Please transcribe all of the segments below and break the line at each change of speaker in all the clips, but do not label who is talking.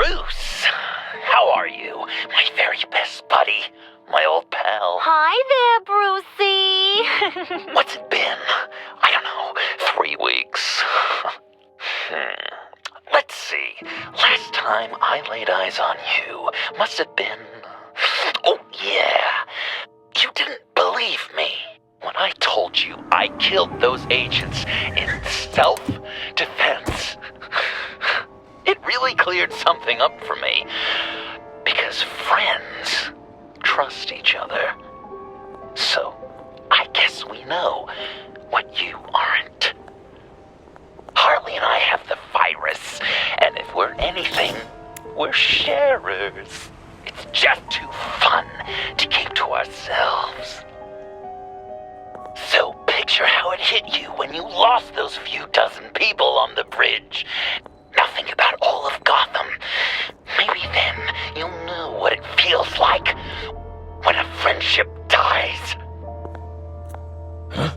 Bruce! How are you? My very best buddy. My old pal.
Hi there, Brucey.
What's it been? I don't know, 3 weeks. Let's see. Last time I laid eyes on you must have been... Oh, yeah. You didn't believe me when I told you I killed those agents in self-defense. It really cleared something up for me. Because friends trust each other. So, I guess we know what you aren't. Harley and I have the virus, and if we're anything, we're sharers. It's just too fun to keep to ourselves. So picture how it hit you when you lost those few dozen people on the bridge. Now think about all of Gotham. Maybe then you'll know what it feels like when a friendship dies.
Huh?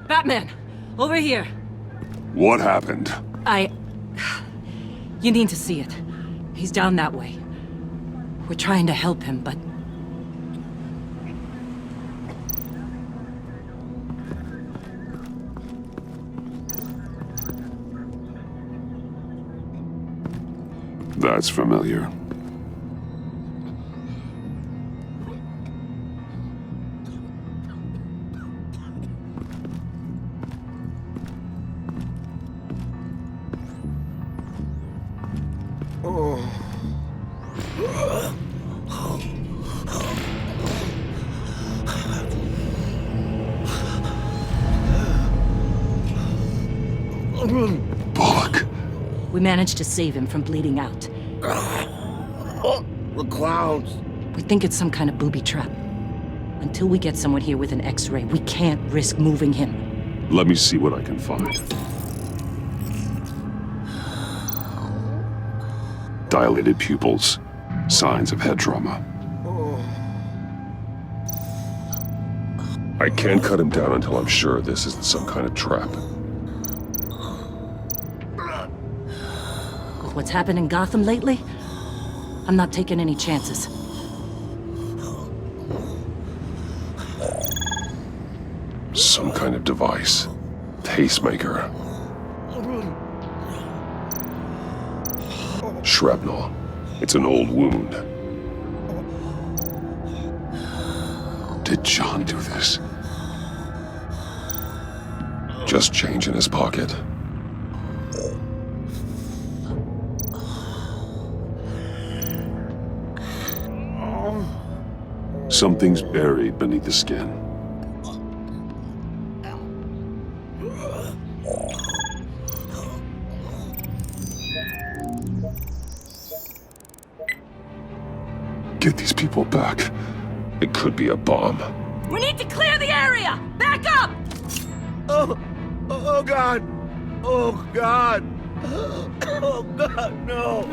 Batman! Over here!
What happened?
You need to see it. He's down that way. We're trying to help him, but...
That's familiar. Bullock.
We managed to save him from bleeding out.
The clowns.
We think it's some kind of booby trap. Until we get someone here with an X-ray, we can't risk moving him.
Let me see what I can find. Dilated pupils. Signs of head trauma. I can't cut him down until I'm sure this isn't some kind of trap.
With what's happened in Gotham lately, I'm not taking any chances.
Some kind of device. Pacemaker. Shrapnel. It's an old wound. Did John do this? Just change in his pocket. Something's buried beneath the skin. Get these people back. It could be a bomb.
We need to clear the area! Back up!
Oh God! Oh God! Oh God, no!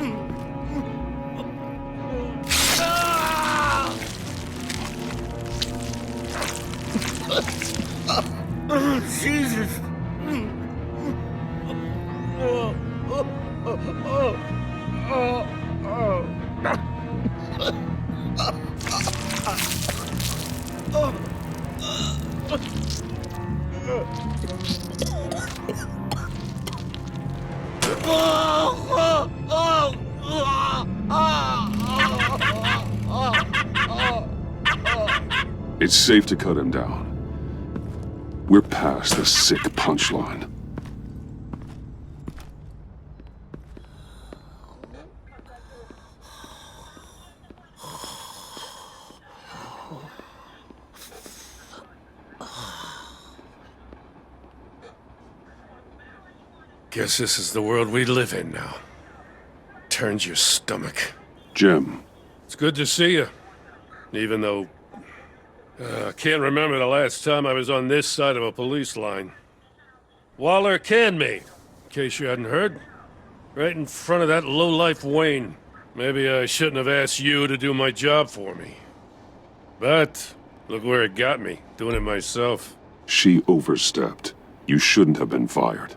Ah! Oh, Jesus!
It's safe to cut him down. We're past the sick punchline.
Guess this is the world we live in now. Turns your stomach.
Jim.
It's good to see you. Even though I can't remember the last time I was on this side of a police line. Waller canned me, in case you hadn't heard. Right in front of that lowlife Wayne. Maybe I shouldn't have asked you to do my job for me. But, look where it got me, doing it myself.
She overstepped. You shouldn't have been fired.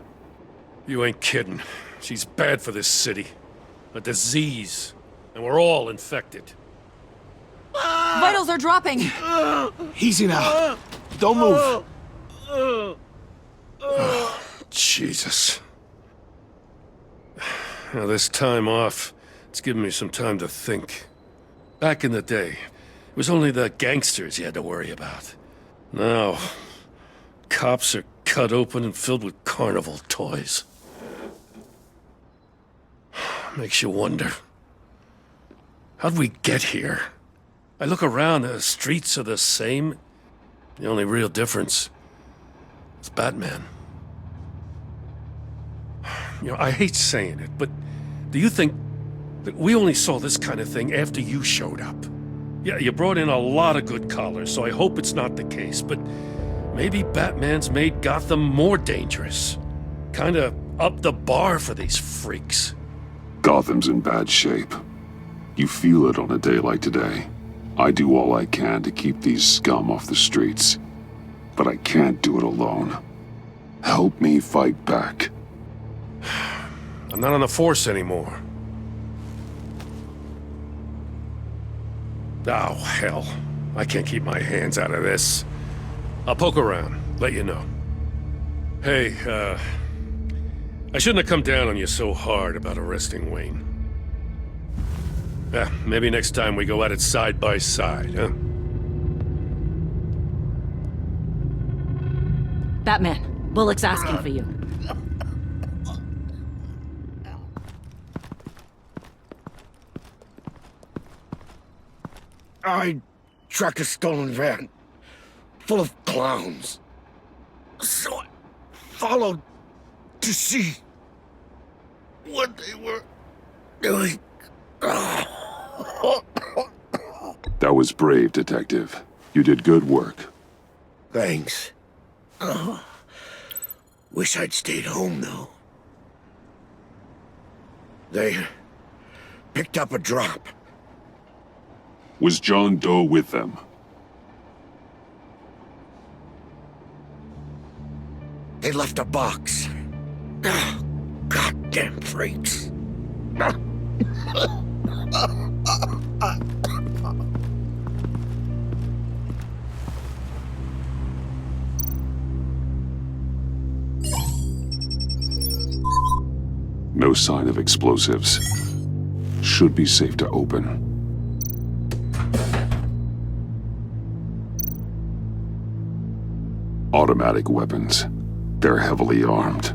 You ain't kidding. She's bad for this city. A disease. And we're all infected.
Vitals are dropping!
Easy now. Don't move.
Jesus. Now, this time off, it's given me some time to think. Back in the day, it was only the gangsters you had to worry about. Now, cops are cut open and filled with carnival toys. Makes you wonder. How'd we get here? I look around, the streets are the same. The only real difference is Batman. You know, I hate saying it, but do you think that we only saw this kind of thing after you showed up? Yeah, you brought in a lot of good collars, so I hope it's not the case, but maybe Batman's made Gotham more dangerous. Kinda upped the bar for these freaks.
Gotham's in bad shape. You feel it on a day like today. I do all I can to keep these scum off the streets, but I can't do it alone. Help me fight back.
I'm not on the force anymore. Oh, hell. I can't keep my hands out of this. I'll poke around, let you know. Hey, I shouldn't have come down on you so hard about arresting Wayne. Yeah, maybe next time we go at it side by side, huh?
Batman, Bullock's asking for you.
I tracked a stolen van full of clowns. So I followed to see what they were doing.
That was brave, Detective. You did good work.
Thanks. Wish I'd stayed home, though. They picked up a drop.
Was John Doe with them?
They left a box. Goddamn freaks.
No sign of explosives. Should be safe to open. Automatic weapons. They're heavily armed.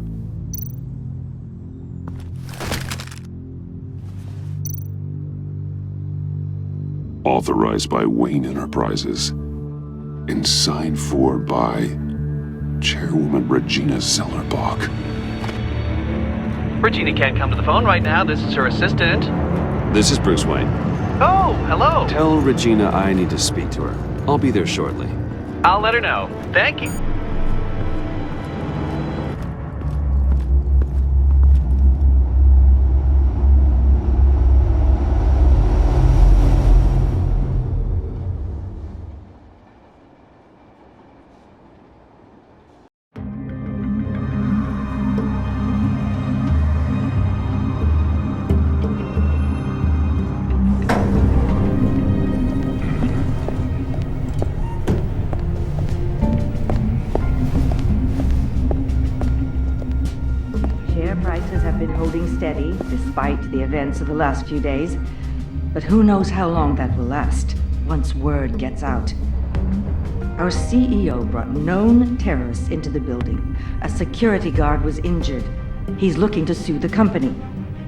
Authorized by Wayne Enterprises. And signed for by Chairwoman Regina Zellerbach.
Regina can't come to the phone right now. This is her assistant.
This is Bruce Wayne.
Oh, hello.
Tell Regina I need to speak to her. I'll be there shortly.
I'll let her know. Thank you.
Prices have been holding steady despite the events of the last few days. But who knows how long that will last once word gets out. Our CEO brought known terrorists into the building. A security guard was injured. He's looking to sue the company.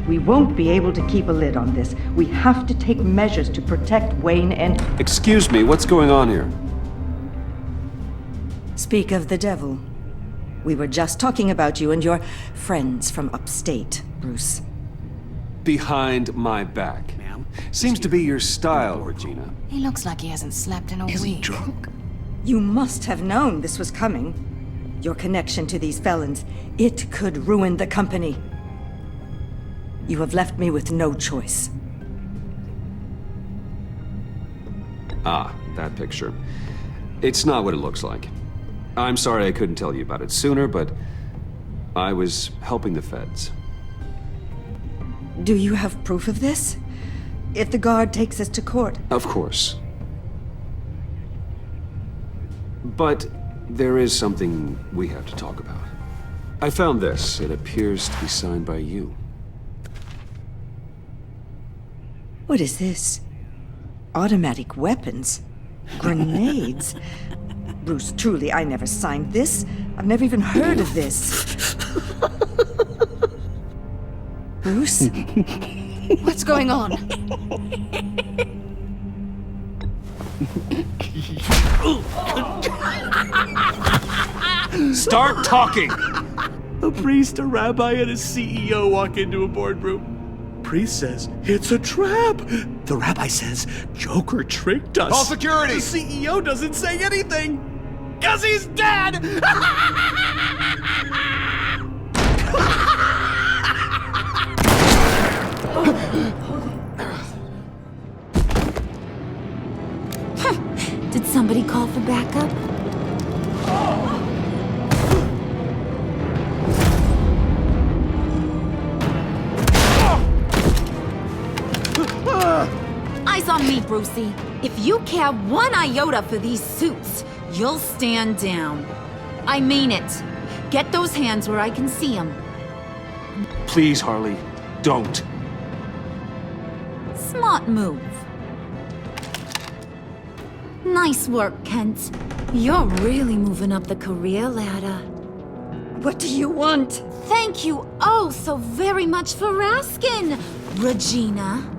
We won't be able to keep a lid on this. We have to take measures to protect Wayne and...
Excuse me, what's going on here?
Speak of the devil. We were just talking about you and your friends from upstate, Bruce.
Behind my back.
Ma'am?
Seems to be your style, Regina.
He looks like he hasn't slept in a
Is he
week.
drunk?
You must have known this was coming. Your connection to these felons, it could ruin the company. You have left me with no choice.
Ah, that picture. It's not what it looks like. I'm sorry I couldn't tell you about it sooner, but I was helping the feds.
Do you have proof of this? If the guard takes us to court?
Of course. But there is something we have to talk about. I found this. It appears to be signed by you.
What is this? Automatic weapons? Grenades? Bruce, truly, I never signed this. I've never even heard of this. Bruce?
What's going on?
Start talking!
A priest, a rabbi, and a CEO walk into a boardroom. Priest says, it's a trap. The rabbi says, Joker tricked us.
Call security!
The CEO doesn't say anything. 'Cause he's dead!
Did somebody call for backup?
Eyes on me, Brucey. If you care one iota for these suits, you'll stand down. I mean it. Get those hands where I can see them.
Please, Harley, don't.
Smart move. Nice work, Kent. You're really moving up the career ladder.
What do you want?
Thank you oh so very much for asking, Regina.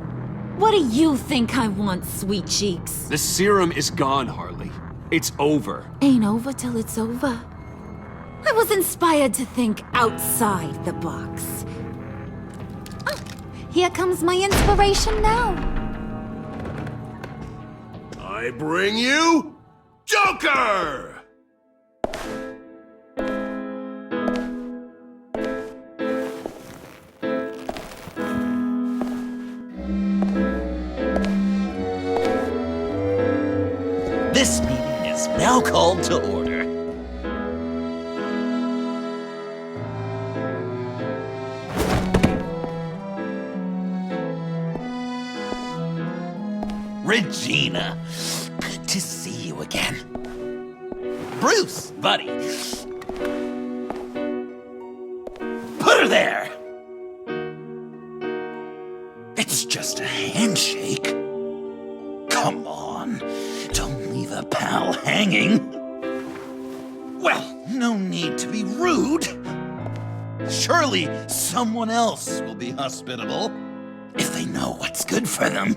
What do you think I want, sweet cheeks?
The serum is gone, Harley. It's over.
Ain't over till it's over. I was inspired to think outside the box. Oh, here comes my inspiration now.
I bring you Joker!
This meeting is now called to order. Regina, good to see you again. Bruce, buddy. Put her there. It's just a handshake. Come on, don't leave a pal hanging. Well, no need to be rude. Surely someone else will be hospitable if they know what's good for them.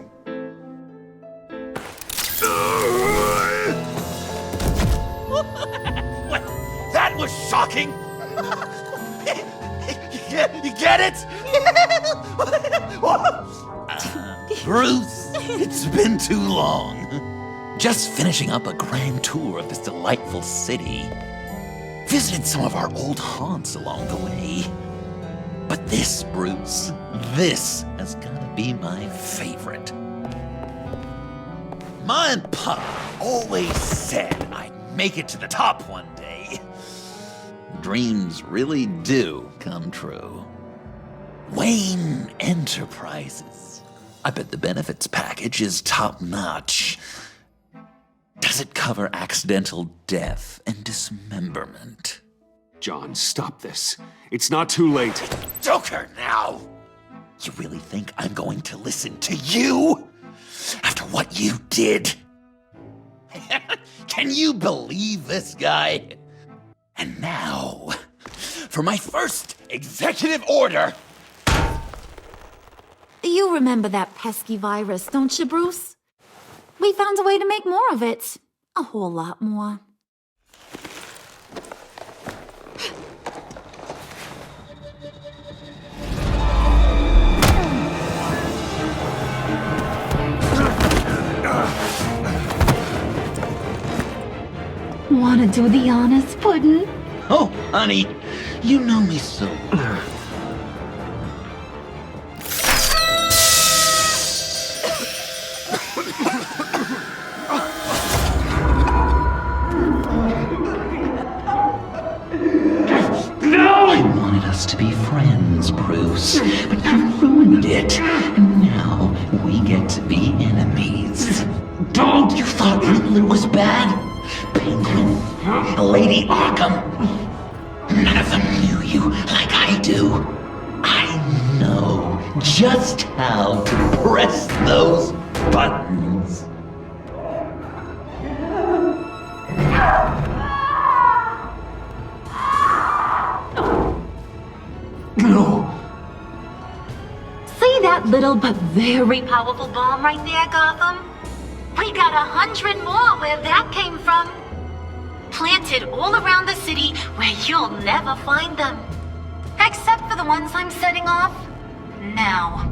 What? That was shocking! You get it? Bruce, it's been too long. Just finishing up a grand tour of this delightful city. Visited some of our old haunts along the way. But this, Bruce, this has gotta be my favorite. Ma and Pop always said I'd make it to the top one day. Dreams really do come true. Wayne Enterprises. I bet the benefits package is top-notch. Does it cover accidental death and dismemberment?
John, stop this. It's not too late.
Joker now! You really think I'm going to listen to you? After what you did? Can you believe this guy? And now, for my first executive order.
You remember that pesky virus, don't you, Bruce? We found a way to make more of it. A whole lot more. want to do the honors, Puddin'?
Oh, honey, you know me so. I wanted us to be friends, Bruce, but you ruined it. And now we get to be enemies. Don't! You thought Riddler was bad? Penguin, Lady Arkham. None of them knew you like I do. I know just how to press those buttons. No.
See that little but very powerful bomb right there, Gotham? We got 100 more where that came from. Planted all around the city where you'll never find them. Except for the ones I'm setting off now.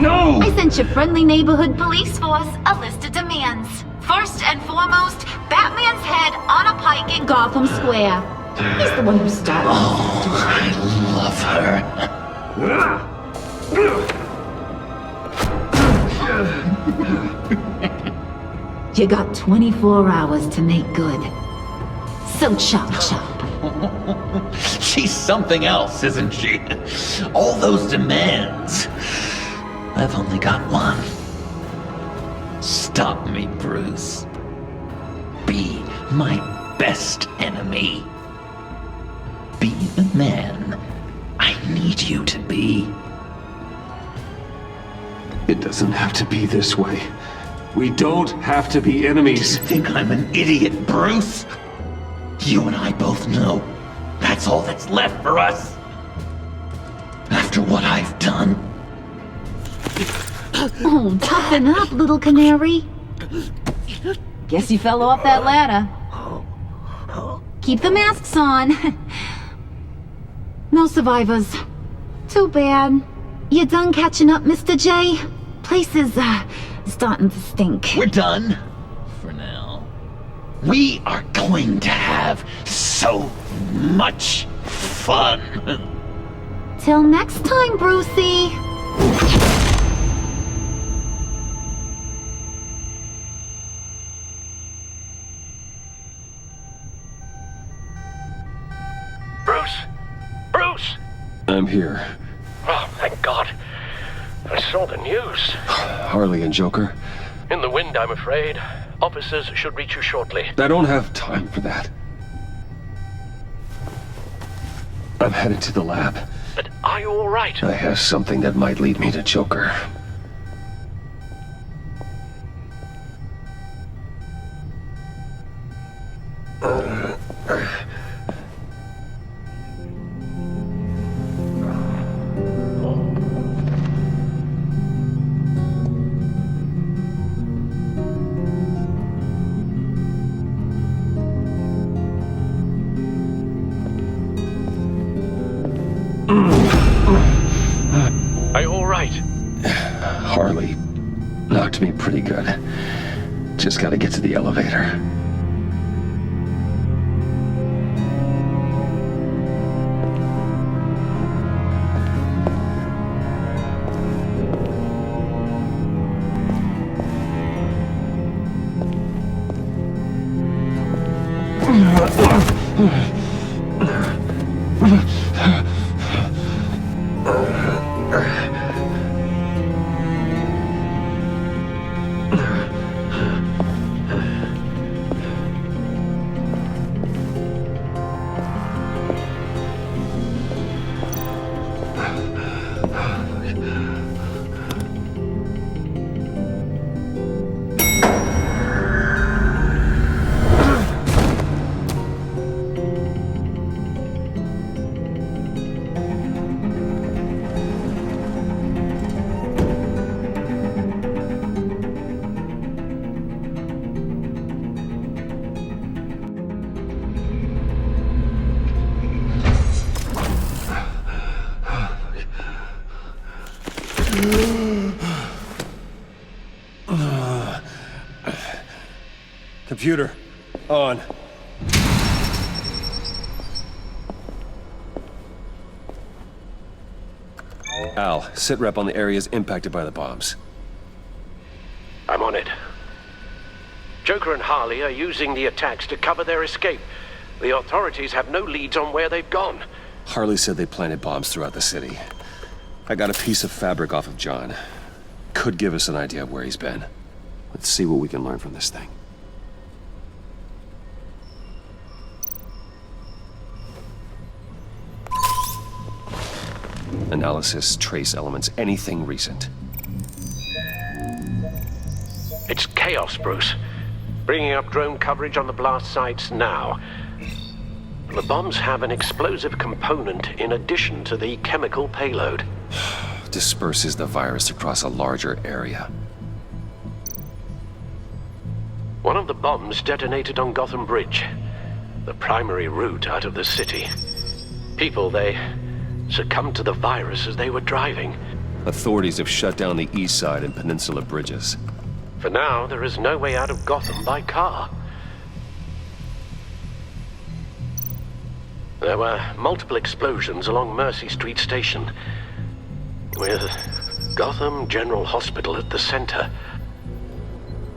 No!
I sent your friendly neighborhood police force a list of demands. First and foremost, Batman's head on a pike in Gotham Square. He's the one who started.
Oh, I love her.
You got 24 hours to make good. So chop chop.
She's something else, isn't she? All those demands. I've only got one. Stop me, Bruce. Be my best enemy. Be the man I need you to be.
It doesn't have to be this way. We don't have to be enemies.
You think I'm an idiot, Bruce? You and I both know that's all that's left for us. After what I've done.
Oh, toughen up, little canary. Guess you fell off that ladder. Keep the masks on. No survivors. Too bad. You done catching up, Mr. J? Place is, starting to stink.
We're done. For now. We are going to have so much fun.
Till next time, Brucey.
Bruce! Bruce!
I'm here.
Oh, thank God. I saw the news.
Harley and Joker.
In the wind, I'm afraid. Officers should reach you shortly.
I don't have time for that. I'm headed to the lab.
But are you all right?
I have something that might lead me to Joker.
Are you all right?
Harley knocked me pretty good. Just gotta get to the elevator.
Computer, on.
Al, sit rep on the areas impacted by the bombs.
I'm on it. Joker and Harley are using the attacks to cover their escape. The authorities have no leads on where they've gone.
Harley said they planted bombs throughout the city. I got a piece of fabric off of John. Could give us an idea of where he's been. Let's see what we can learn from this thing. Analysis, trace elements, anything recent.
It's chaos, Bruce. Bringing up drone coverage on the blast sites now. The bombs have an explosive component in addition to the chemical payload.
Disperses the virus across a larger area.
One of the bombs detonated on Gotham Bridge, the primary route out of the city. People, they succumbed to the virus as they were driving.
Authorities have shut down the east side and peninsula bridges.
For now, there is no way out of Gotham by car. There were multiple explosions along Mercy Street Station, with Gotham General Hospital at the center.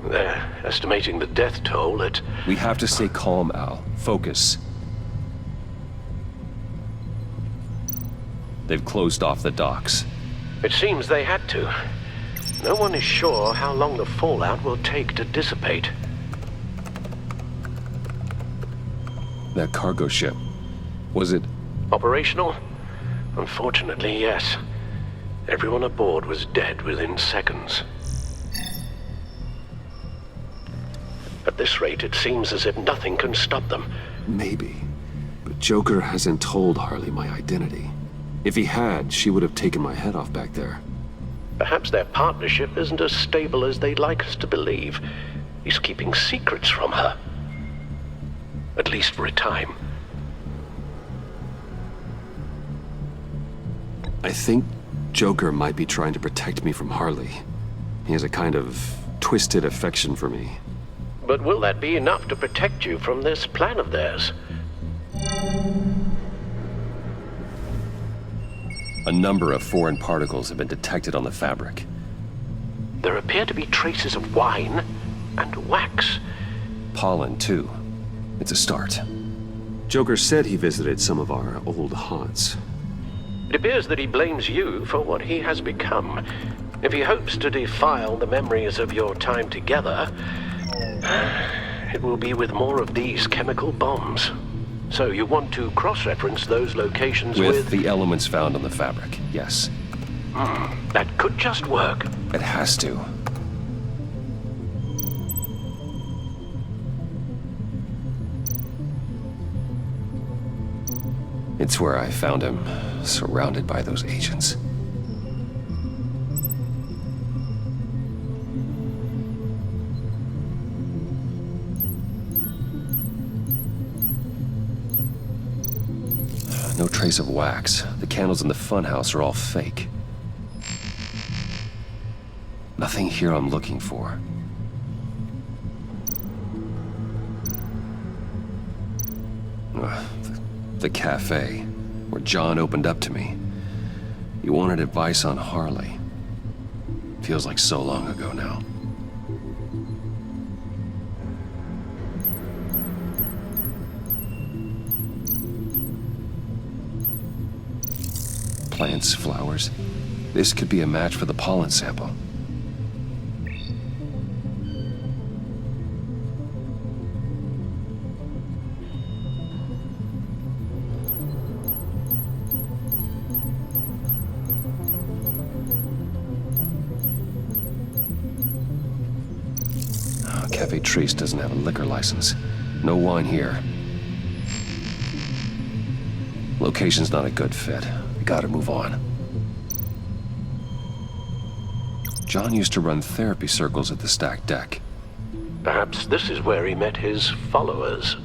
They're estimating the death toll at...
We have to stay calm, Al. Focus. They've closed off the docks.
It seems they had to. No one is sure how long the fallout will take to dissipate.
That cargo ship, was it...
Operational? Unfortunately, yes. Everyone aboard was dead within seconds. At this rate, it seems as if nothing can stop them.
Maybe. But Joker hasn't told Harley my identity. If he had, she would have taken my head off back there.
Perhaps their partnership isn't as stable as they'd like us to believe. He's keeping secrets from her. At least for a time.
I think Joker might be trying to protect me from Harley. He has a kind of twisted affection for me.
But will that be enough to protect you from this plan of theirs?
A number of foreign particles have been detected on the fabric.
There appear to be traces of wine and wax.
Pollen, too. It's a start. Joker said he visited some of our old haunts.
It appears that he blames you for what he has become. If he hopes to defile the memories of your time together, it will be with more of these chemical bombs. So you want to cross-reference those locations with...
the elements found on the fabric, yes.
That could just work.
It has to. It's where I found him, surrounded by those agents. No trace of wax. The candles in the funhouse are all fake. Nothing here I'm looking for. The cafe, where John opened up to me. He wanted advice on Harley. Feels like so long ago now. Plants, flowers. This could be a match for the pollen sample. Cafe Trace doesn't have a liquor license. No wine here. Location's not a good fit. We gotta move on. John used to run therapy circles at the stacked deck.
Perhaps this is where he met his followers.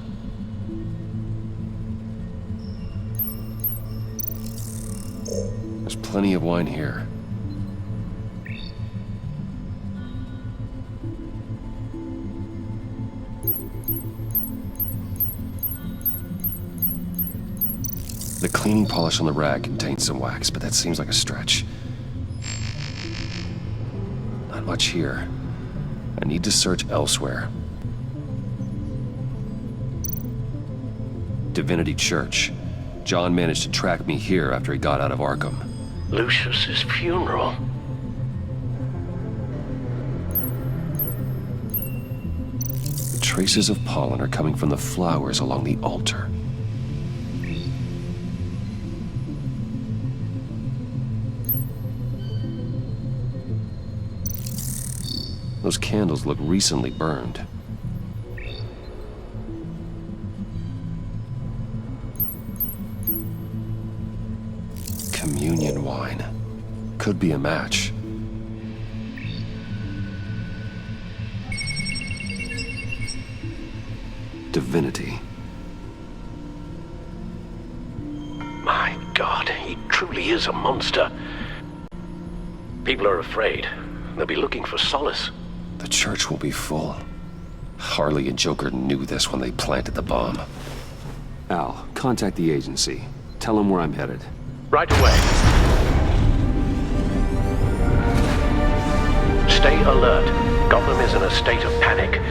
There's plenty of wine here. The cleaning polish on the rag contains some wax, but that seems like a stretch. Not much here. I need to search elsewhere. Divinity Church. John managed to track me here after he got out of Arkham.
Lucius's funeral.
The traces of pollen are coming from the flowers along the altar. Those candles look recently burned. Communion wine. Could be a match. Divinity.
My God, he truly is a monster. People are afraid. They'll be looking for solace.
The church will be full. Harley and Joker knew this when they planted the bomb. Al, contact the agency. Tell them where I'm headed.
Right away. Stay alert. Gotham is in a state of panic.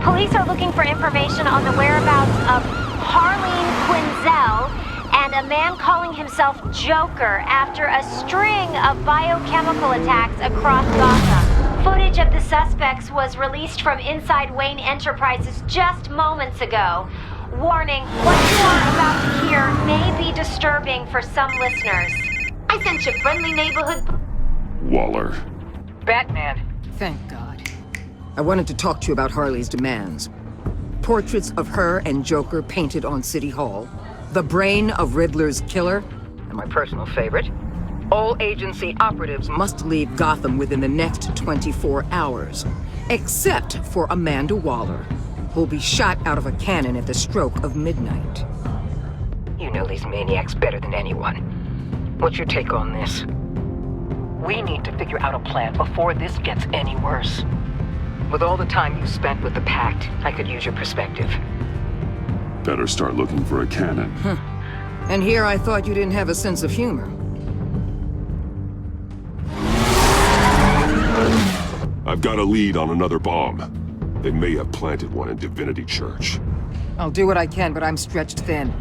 Police are looking for information on the whereabouts of Harleen Quinzel and a man calling himself Joker after a string of biochemical attacks across Gotham. Footage of the suspects was released from inside Wayne Enterprises just moments ago. Warning, what you are about to hear may be disturbing for some listeners.
I sent you friendly neighborhood...
Waller.
Batman. Thank God. I wanted to talk to you about Harley's demands. Portraits of her and Joker painted on City Hall. The brain of Riddler's killer. And my personal favorite. All agency operatives must leave Gotham within the next 24 hours. Except for Amanda Waller, who'll be shot out of a cannon at the stroke of midnight. You know these maniacs better than anyone. What's your take on this? We need to figure out a plan before this gets any worse. With all the time you spent with the Pact, I could use your perspective.
Better start looking for a cannon.
And here I thought you didn't have a sense of humor.
I've got a lead on another bomb. They may have planted one in Divinity Church.
I'll do what I can, but I'm stretched thin.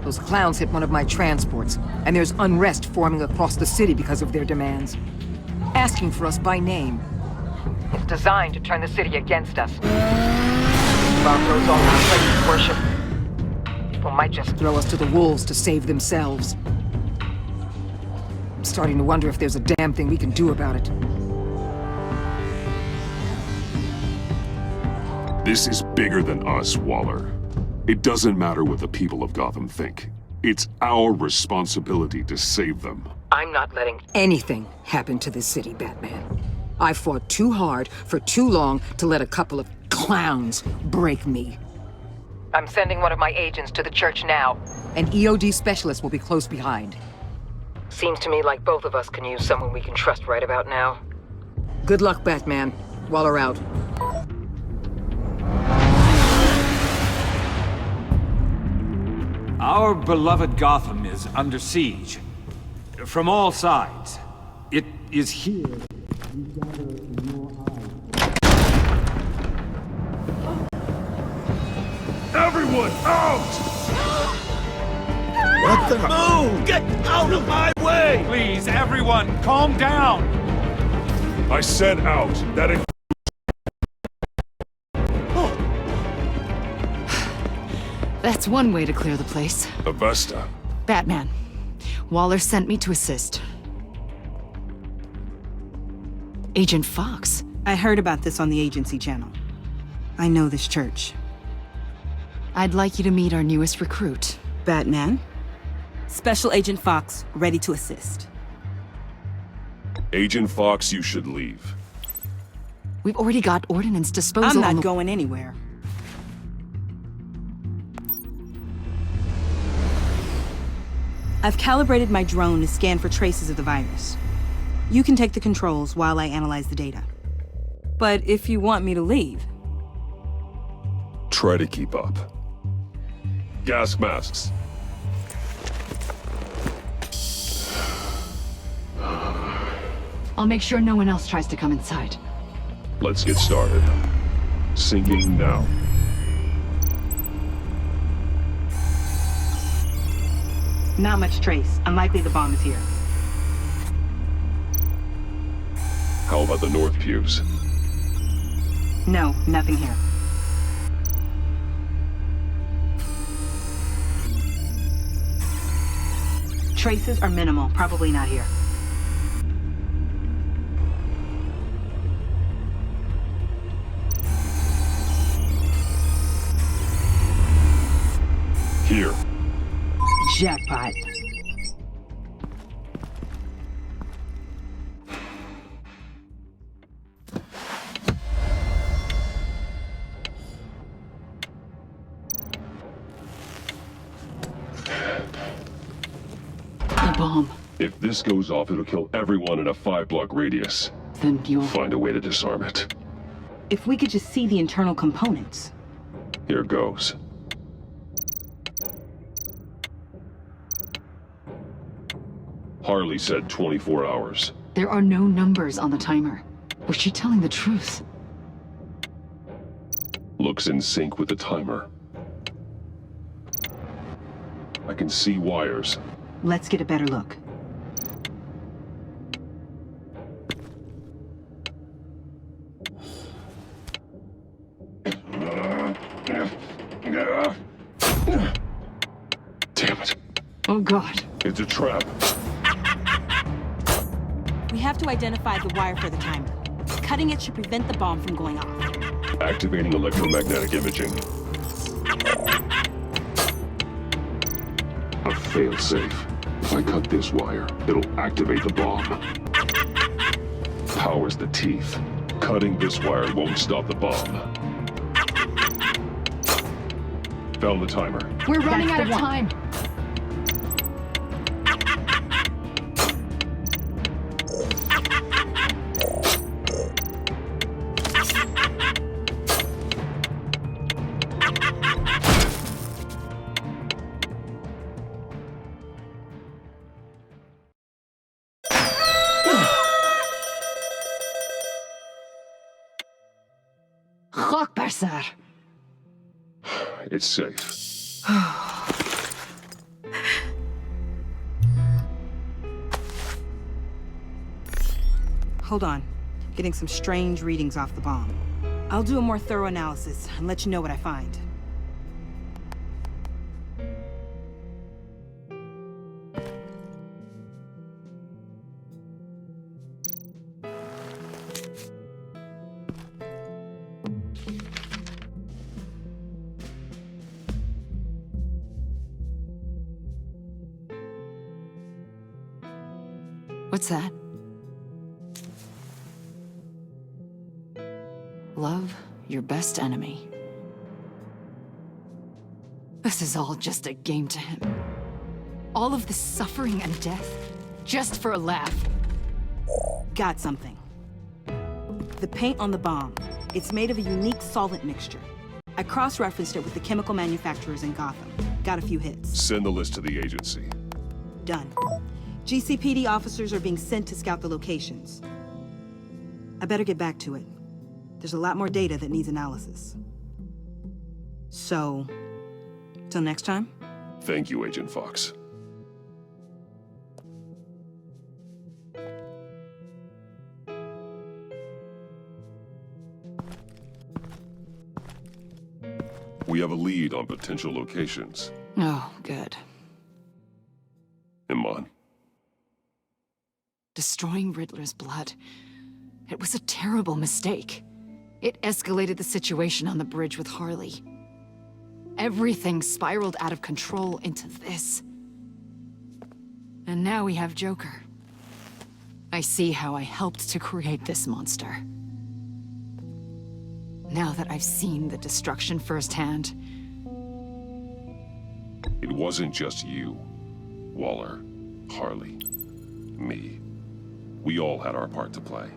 Those clowns hit one of my transports, and there's unrest forming across the city because of their demands. Asking for us by name. It's designed to turn the city against us. Bomb throws all our places worship. People might just throw us to the wolves to save themselves. I'm starting to wonder if there's a damn thing we can do about it.
This is bigger than us, Waller. It doesn't matter what the people of Gotham think. It's our responsibility to save them.
I'm not letting anything happen to this city, Batman. I fought too hard for too long to let a couple of clowns break me. I'm sending one of my agents to the church now. An EOD specialist will be close behind. Seems to me like both of us can use someone we can trust right about now. Good luck, Batman. Waller out.
Our beloved Gotham is under siege. From all sides. It is here.
Everyone, out!
What the move? Get out of my way!
Please, everyone, calm down!
I said out. That includes...
That's one way to clear the place.
Avesta.
Batman. Waller sent me to assist. Agent Fox.
I heard about this on the agency channel. I know this church.
I'd like you to meet our newest recruit.
Batman? Special Agent Fox, ready to assist.
Agent Fox, you should leave.
We've already got ordnance disposal.
I'm
on
not going anywhere. I've calibrated my drone to scan for traces of the virus. You can take the controls while I analyze the data. But if you want me to leave...
Try to keep up. Gas masks.
I'll make sure no one else tries to come inside.
Let's get started. Sinking now.
Not much trace. Unlikely the bomb is here.
How about the north pews?
No, nothing here. Traces are minimal. Probably not here.
Here.
Jackpot.
The bomb.
If this goes off, it'll kill everyone in a 5-block radius.
Then you'll...
Find a way to disarm it.
If we could just see the internal components.
Here goes. Harley said 24 hours.
There are no numbers on the timer. Was she telling the truth?
Looks in sync with the timer. I can see wires.
Let's get a better look.
Damn it.
Oh God.
It's a trap.
We have to identify the wire for the timer. Cutting it should prevent the bomb from going off.
Activating electromagnetic imaging. A failsafe. If I cut this wire, it'll activate the bomb. Powers the teeth. Cutting this wire won't stop the bomb. Found the timer.
We're running out of time.
It's safe.
Hold on. Getting some strange readings off the bomb. I'll do a more thorough analysis and let you know what I find.
What's that? Love your best enemy. This is all just a game to him. All of this suffering and death, just for a laugh.
Got something. The paint on the bomb. It's made of a unique solvent mixture. I cross-referenced it with the chemical manufacturers in Gotham. Got a few hits.
Send the list to the agency.
Done. GCPD officers are being sent to scout the locations. I better get back to it. There's a lot more data that needs analysis. So, till next time?
Thank you, Agent Fox. We have a lead on potential locations.
Oh, good.
Iman.
Destroying Riddler's blood. It was a terrible mistake. It escalated the situation on the bridge with Harley. Everything spiraled out of control into this. And now we have Joker. I see how I helped to create this monster. Now that I've seen the destruction firsthand...
It wasn't just you, Waller, Harley, me. We all had our part to play.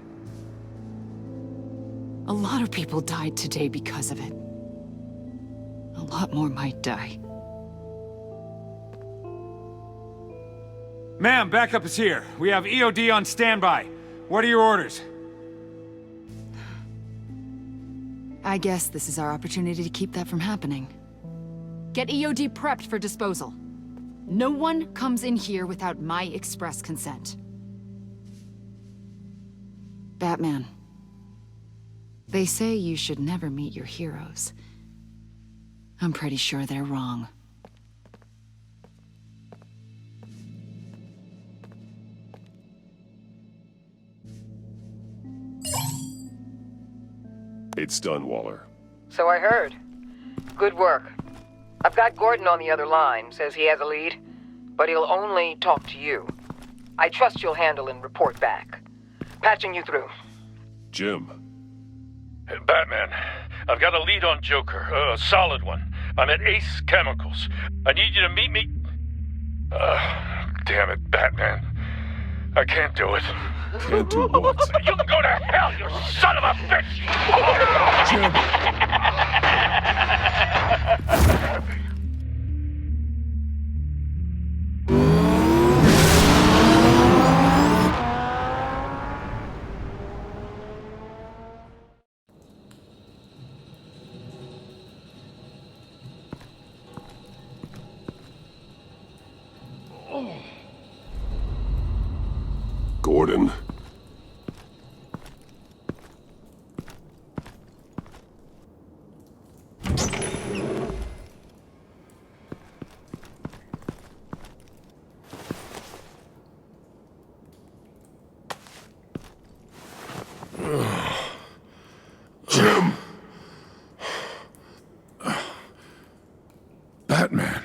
A lot of people died today because of it. A lot more might die.
Ma'am, backup is here. We have EOD on standby. What are your orders?
I guess this is our opportunity to keep that from happening. Get EOD prepped for disposal. No one comes in here without my express consent. Batman. They say you should never meet your heroes. I'm pretty sure they're wrong.
It's done, Waller.
So I heard. Good work. I've got Gordon on the other line, says he has a lead, but he'll only talk to you. I trust you'll handle and report back. Patching you through.
Jim.
Batman, I've got a lead on Joker, a solid one. I'm at Ace Chemicals. I need you to meet me... damn it, Batman. I can't do it.
Can't do what?
You can go to hell, you son of a bitch!
Jim! Gordon. Jim.
Batman.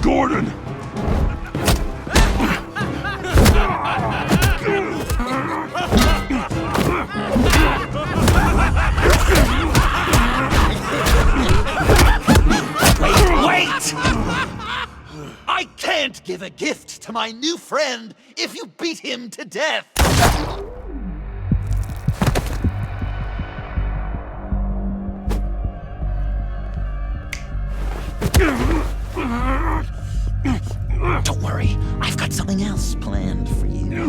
Gordon!
Wait! I can't give a gift to my new friend if you beat him to death! Don't worry, I've got something else planned for you.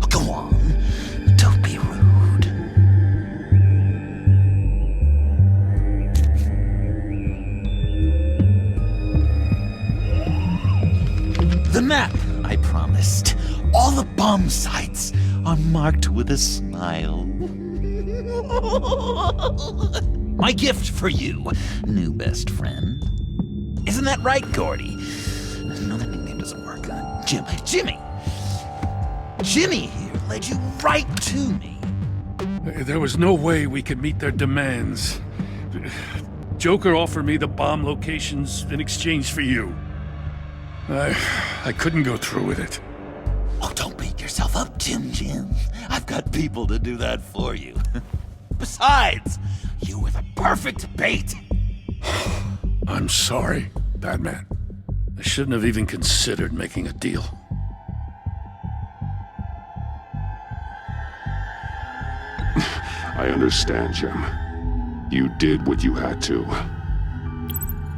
Go on, don't be rude. The map I promised. All the bomb sites are marked with a smile. My gift for you, new best friend. Isn't that right, Gordy? No, that nickname doesn't work. Jimmy! Jimmy here led you right to me.
There was no way we could meet their demands. Joker offered me the bomb locations in exchange for you. I couldn't go through with it.
Oh, don't beat yourself up, Jim. I've got people to do that for you. Besides, you were the perfect bait.
I'm sorry, Batman. I shouldn't have even considered making a deal.
I understand, Jim. You did what you had to.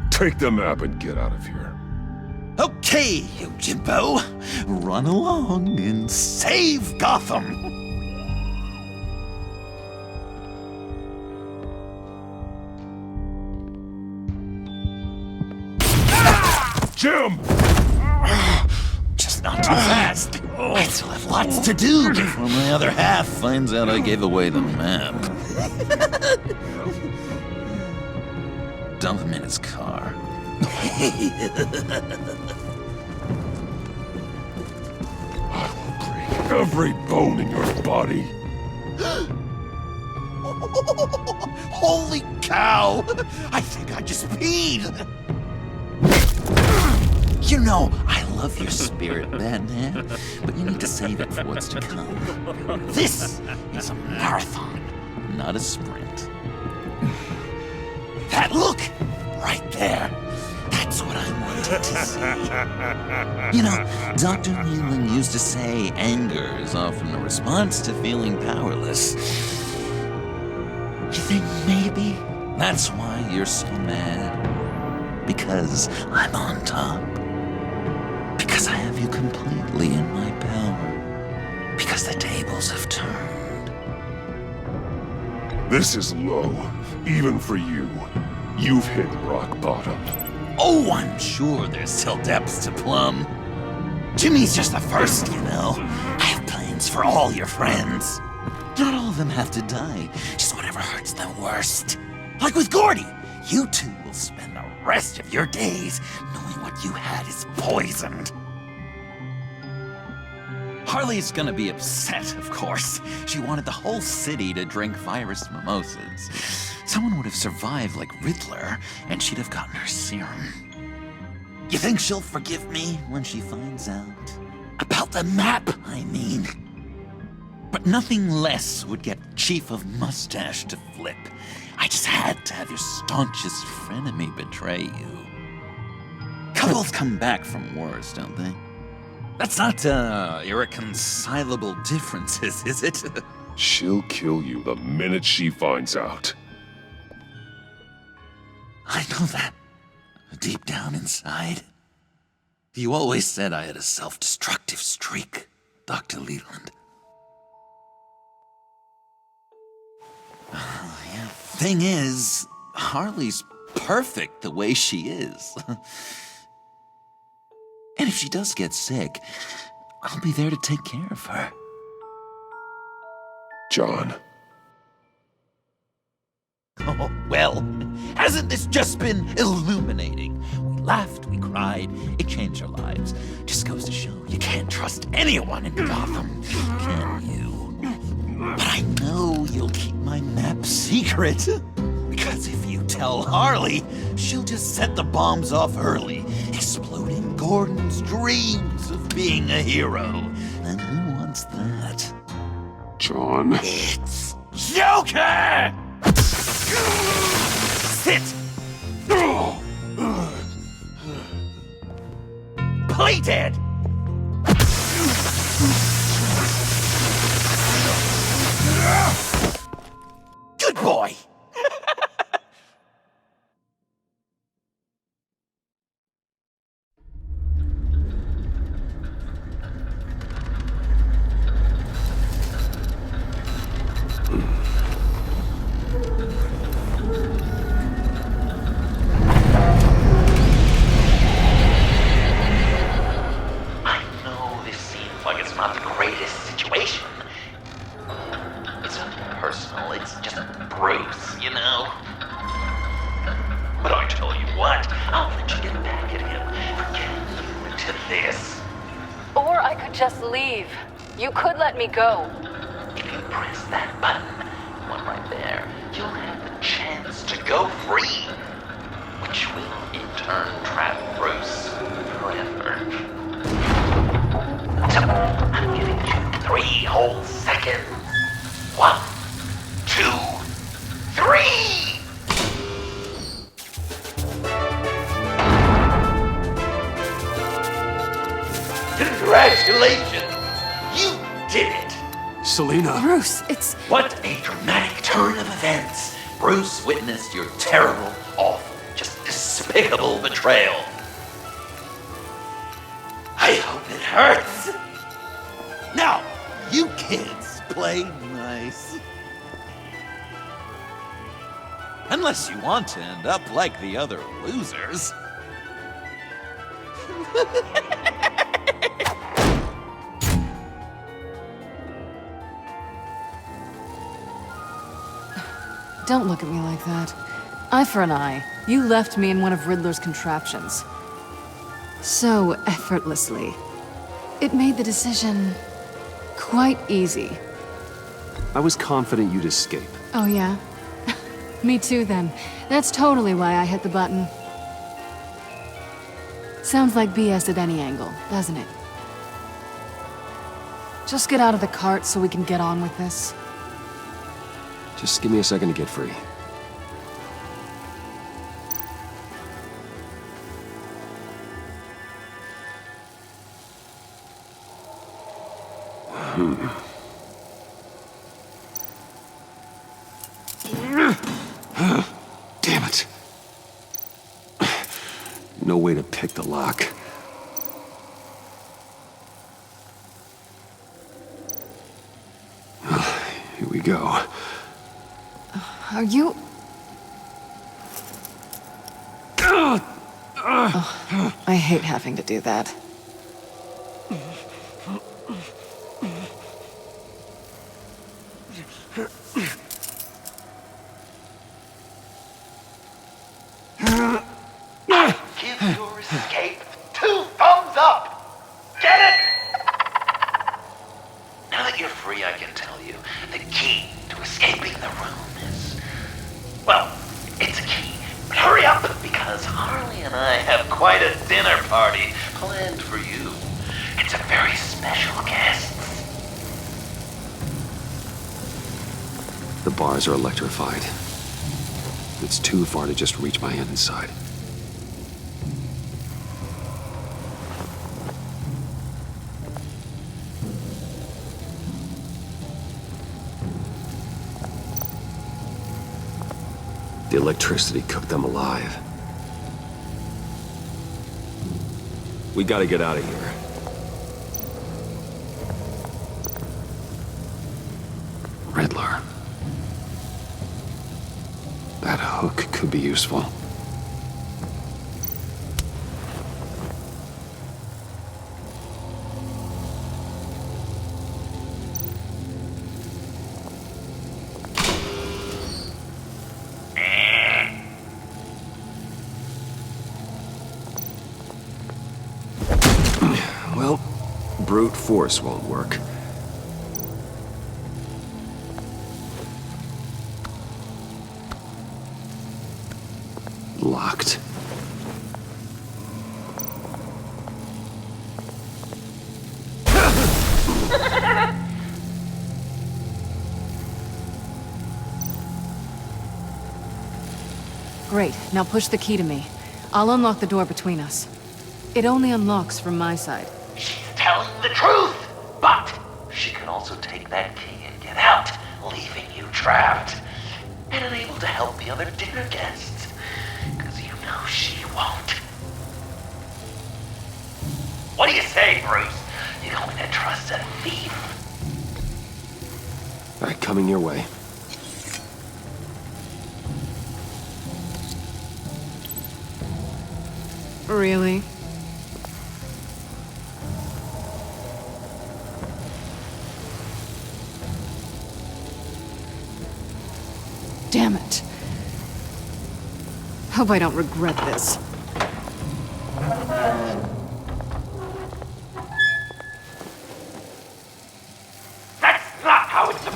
Take the map and get out of here.
Okay, you Jimbo. Run along and save Gotham.
Jim!
Just not too fast. I still have lots to do before my other half finds out I gave away the map. Dump him in his car.
I will break every bone in your body.
Holy cow! I think I just peed! You know, I love your spirit, Batman, but you need to save it for what's to come. This is a marathon, not a sprint. That look! Right there. That's what I wanted to see. You know, Dr. Leland used to say anger is often a response to feeling powerless. You think maybe that's why you're so mad? Because I'm on top? Because I have you completely in my power? Because the tables have turned?
This is low, even for you. You've hit rock bottom.
Oh, I'm sure there's still depths to plumb. Jimmy's just the first, you know. I have plans for all your friends. Not all of them have to die, just whatever hurts them worst. Like with Gordy, you two will spend the rest of your days knowing what you had is poisoned. Harley's gonna be upset, of course. She wanted the whole city to drink virus mimosas. Someone would have survived like Riddler, and she'd have gotten her serum. You think she'll forgive me when she finds out? About the map, I mean. But nothing less would get Chief of Mustache to flip. I just had to have your staunchest frenemy betray you. Couples come back from wars, don't they? That's not, irreconcilable differences, is it?
She'll kill you the minute she finds out.
I know that. Deep down inside. You always said I had a self-destructive streak, Dr. Leland. Yeah. Thing is, Harley's perfect the way she is. And if she does get sick, I'll be there to take care of her.
John.
Oh, well, hasn't this just been illuminating? We laughed, we cried, it changed our lives. Just goes to show you can't trust anyone in Gotham, can you? But I know you'll keep my map secret. Because if you tell Harley, she'll just set the bombs off early, exploding Gordon's dreams of being a hero. And who wants that?
John.
It's Joker! Sit! Play dead! Good boy!
could just leave. You could let me go.
If you press that button, one right there, you'll have the chance to go free, which will in turn trap Bruce forever. So, I'm giving you 3 whole seconds. 1, 2, 3! Congratulations! You did it!
Selena.
Bruce, it's...
What a dramatic turn of events! Bruce witnessed your terrible, awful, just despicable betrayal. I hope it hurts! Now, you kids play nice. Unless you want to end up like the other losers.
Don't look at me like that. Eye for an eye. You left me in one of Riddler's contraptions. So effortlessly. It made the decision quite easy.
I was confident you'd escape.
Oh yeah? Me too then. That's totally why I hit the button. Sounds like BS at any angle, doesn't it? Just get out of the cart so we can get on with this.
Just give me a second to get free. Damn it. No way to pick the lock. Here we go.
Are you... Oh, I hate having to do that.
Give your escape 2 thumbs up! Get it? Now that you're free, I can tell you the key to escaping the room is... Well, it's a key. But hurry up, because Harley and I have quite a dinner party planned for you. It's a very special guest.
The bars are electrified. It's too far to just reach my hand inside. The electricity cooked them alive. We gotta get out of here. Riddler. That hook could be useful. Well, brute force won't work. Locked.
Great, now push the key to me. I'll unlock the door between us. It only unlocks from my side.
She's telling the truth, but she can also take that key and get out, leaving you trapped and unable to help the other dinner guests. Because you know she won't. What do you say, Bruce? You going to trust a thief?
All right, coming your way.
Really? Damn it. Hope I don't regret this.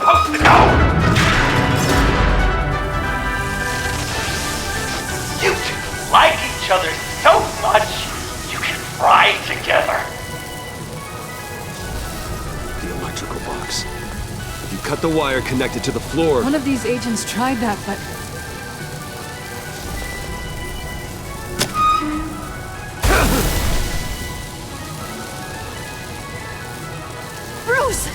supposed to go! You two like each other so much, you can ride together.
The electrical box. If you cut the wire connected to the floor...
One of these agents tried that, but...
Bruce!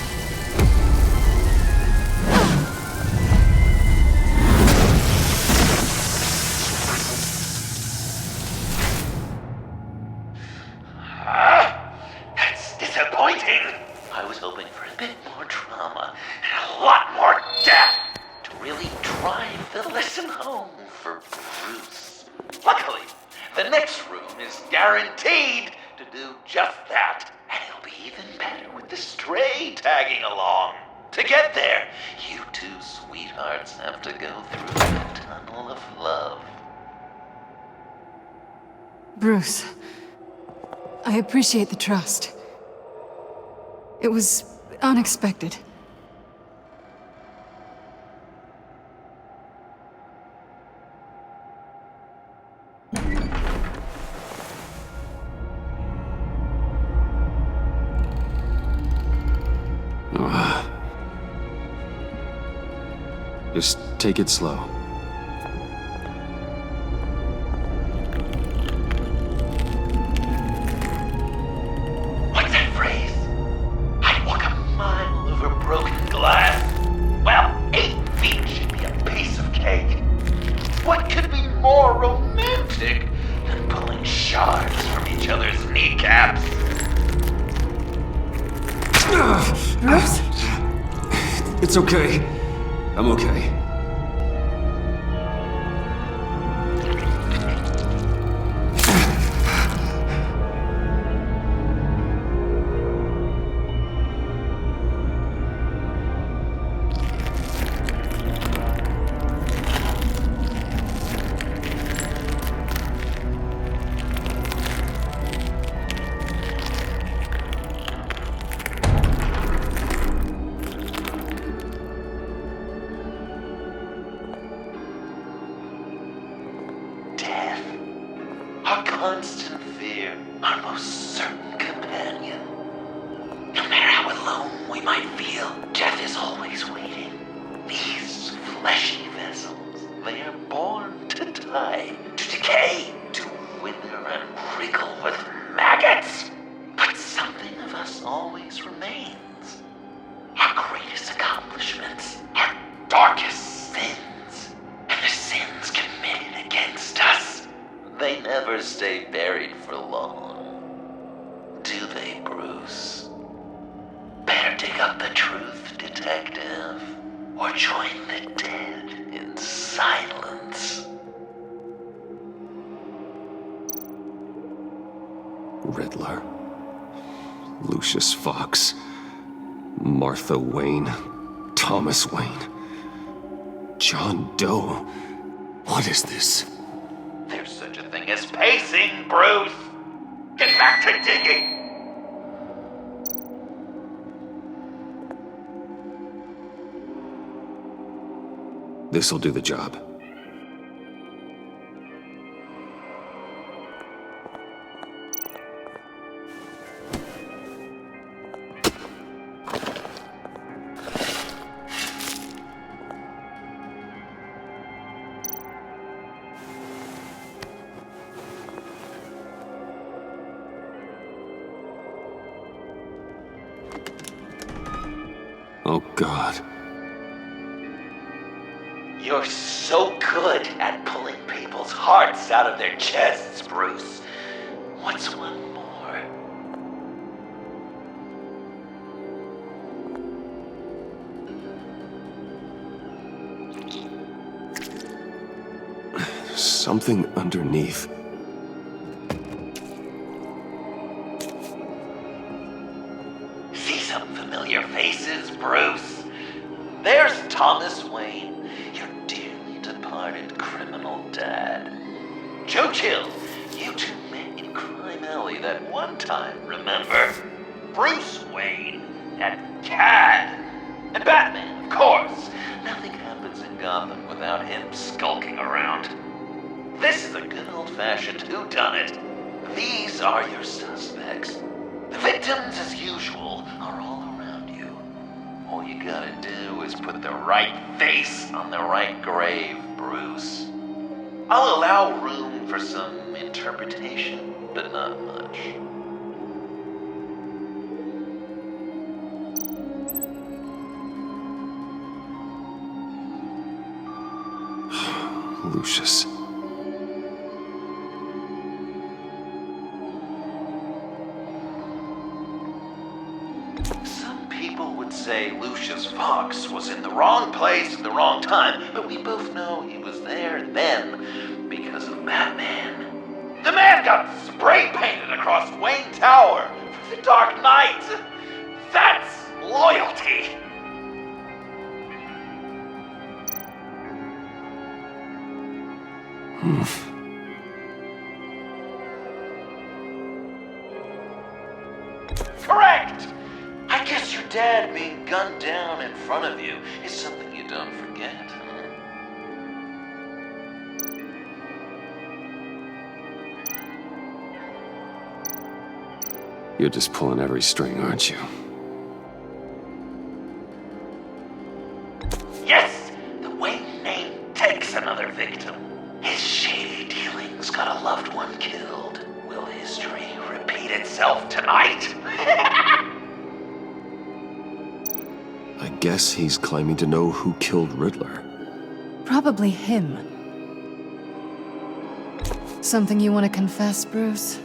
That's disappointing. I was hoping for a bit more drama and a lot more death to really drive the lesson home for Bruce. Luckily, the next room is guaranteed to do just that. And it'll be even better with the stray tagging along. To get there, you two sweethearts have to go through the tunnel of love.
Bruce, I appreciate the trust. It was unexpected.
Just take it slow.
What's that phrase? I'd walk a mile over broken glass. Well, 8 feet should be a piece of cake. What could be more romantic than pulling shards from each other's kneecaps?
Bruce?
It's okay. I'm okay.
Our constant fear, our most certain companion. No matter how alone we might feel, death is always waiting. These fleshy vessels, they are born to die, to decay, to wither and wriggle with maggots. But something of us always remains. Our greatest accomplishments, our darkest sins, and the sins committed against us. They never stay buried for long, do they, Bruce? Better dig up the truth, detective, or join the dead in silence.
Riddler. Lucius Fox. Martha Wayne. Thomas Wayne. John Doe. What is this?
There's such a thing as pacing, Bruce! Get back to digging!
This'll do the job. Oh, God.
You're so good at pulling people's hearts out of their chests, Bruce. What's one more?
Something underneath.
See some familiar faces, Bruce? There's Thomas Wayne, your dearly departed criminal dad. Joe Chill, you two met in Crime Alley that one time, remember? Bruce Wayne and Cad. And Batman, of course. Nothing happens in Gotham without him skulking around. This is a good old-fashioned whodunit. These are your suspects. The victims, as usual, are all around you. All you gotta do is put the right face on the right grave, Bruce. I'll allow room for some interpretation, but not much.
Lucius.
Some people would say Lucius Fox was in the wrong place at the wrong time, but we both know he was there then because of Batman. The man got spray painted across Wayne Tower for the Dark Knight. That's loyalty. Correct! I guess your dad being gunned down in front of you is something you don't forget, huh?
You're just pulling every string, aren't you?
Yes! The Wayne name takes another victim. His shady dealings got a loved one killed. Will history repeat itself tonight?
I guess he's claiming to know who killed Riddler.
Probably him. Something you want to confess, Bruce?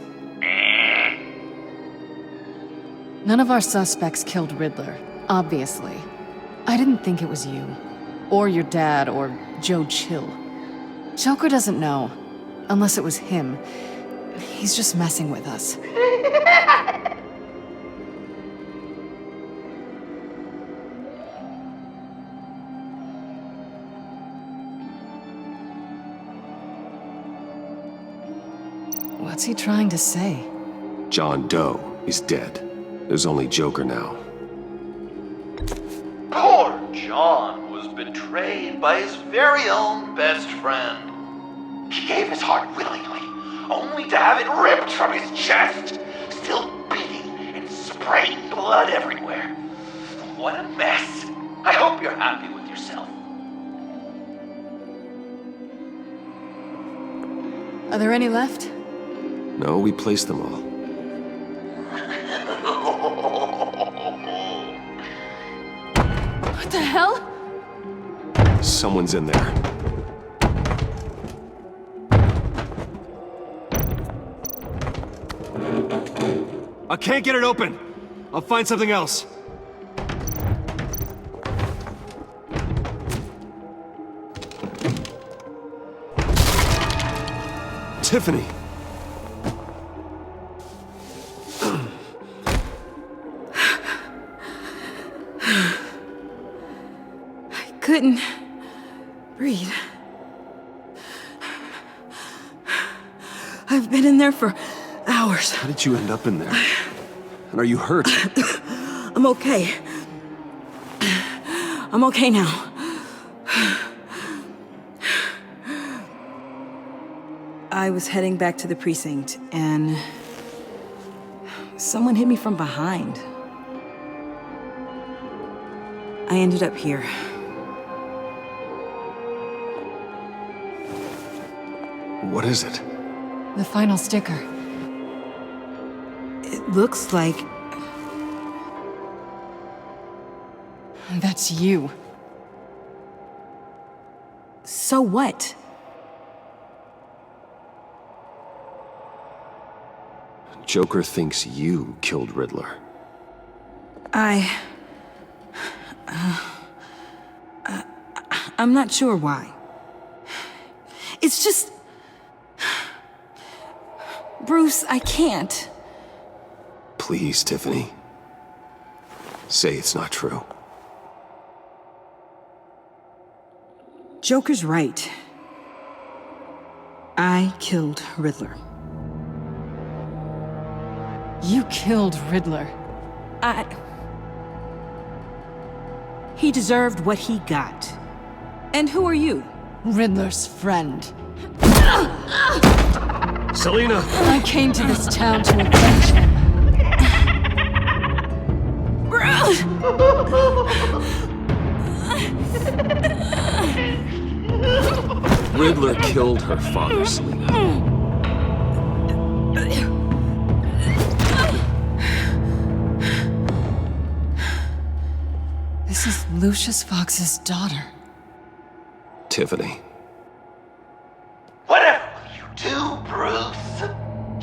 None of our suspects killed Riddler, obviously. I didn't think it was you. Or your dad, or Joe Chill. Joker doesn't know. Unless it was him. He's just messing with us. What's he trying to say?
John Doe is dead. There's only Joker now.
Poor John was betrayed by his very own best friend. He gave his heart willingly, only to have it ripped from his chest, still beating and spraying blood everywhere. What a mess. I hope you're happy with yourself.
Are there any left?
No, we placed them all.
What the hell?
Someone's in there. I can't get it open. I'll find something else. Tiffany.
Couldn't breathe. I've been in there for hours.
How did you end up in there? And are you hurt?
I'm okay. I'm okay now. I was heading back to the precinct, and someone hit me from behind. I ended up here.
What is it?
The final sticker.
It looks like...
That's you.
So what?
Joker thinks you killed Riddler.
I'm not sure why. It's just... Bruce, I can't.
Please, Tiffany. Say it's not true.
Joker's right. I killed Riddler.
You killed Riddler.
He deserved what he got. And who are you?
Riddler's friend.
Selina!
I came to this town to avenge him.
Riddler killed her father, Selina.
This is Lucius Fox's daughter.
Tiffany.
Whatever will you do, Bruce?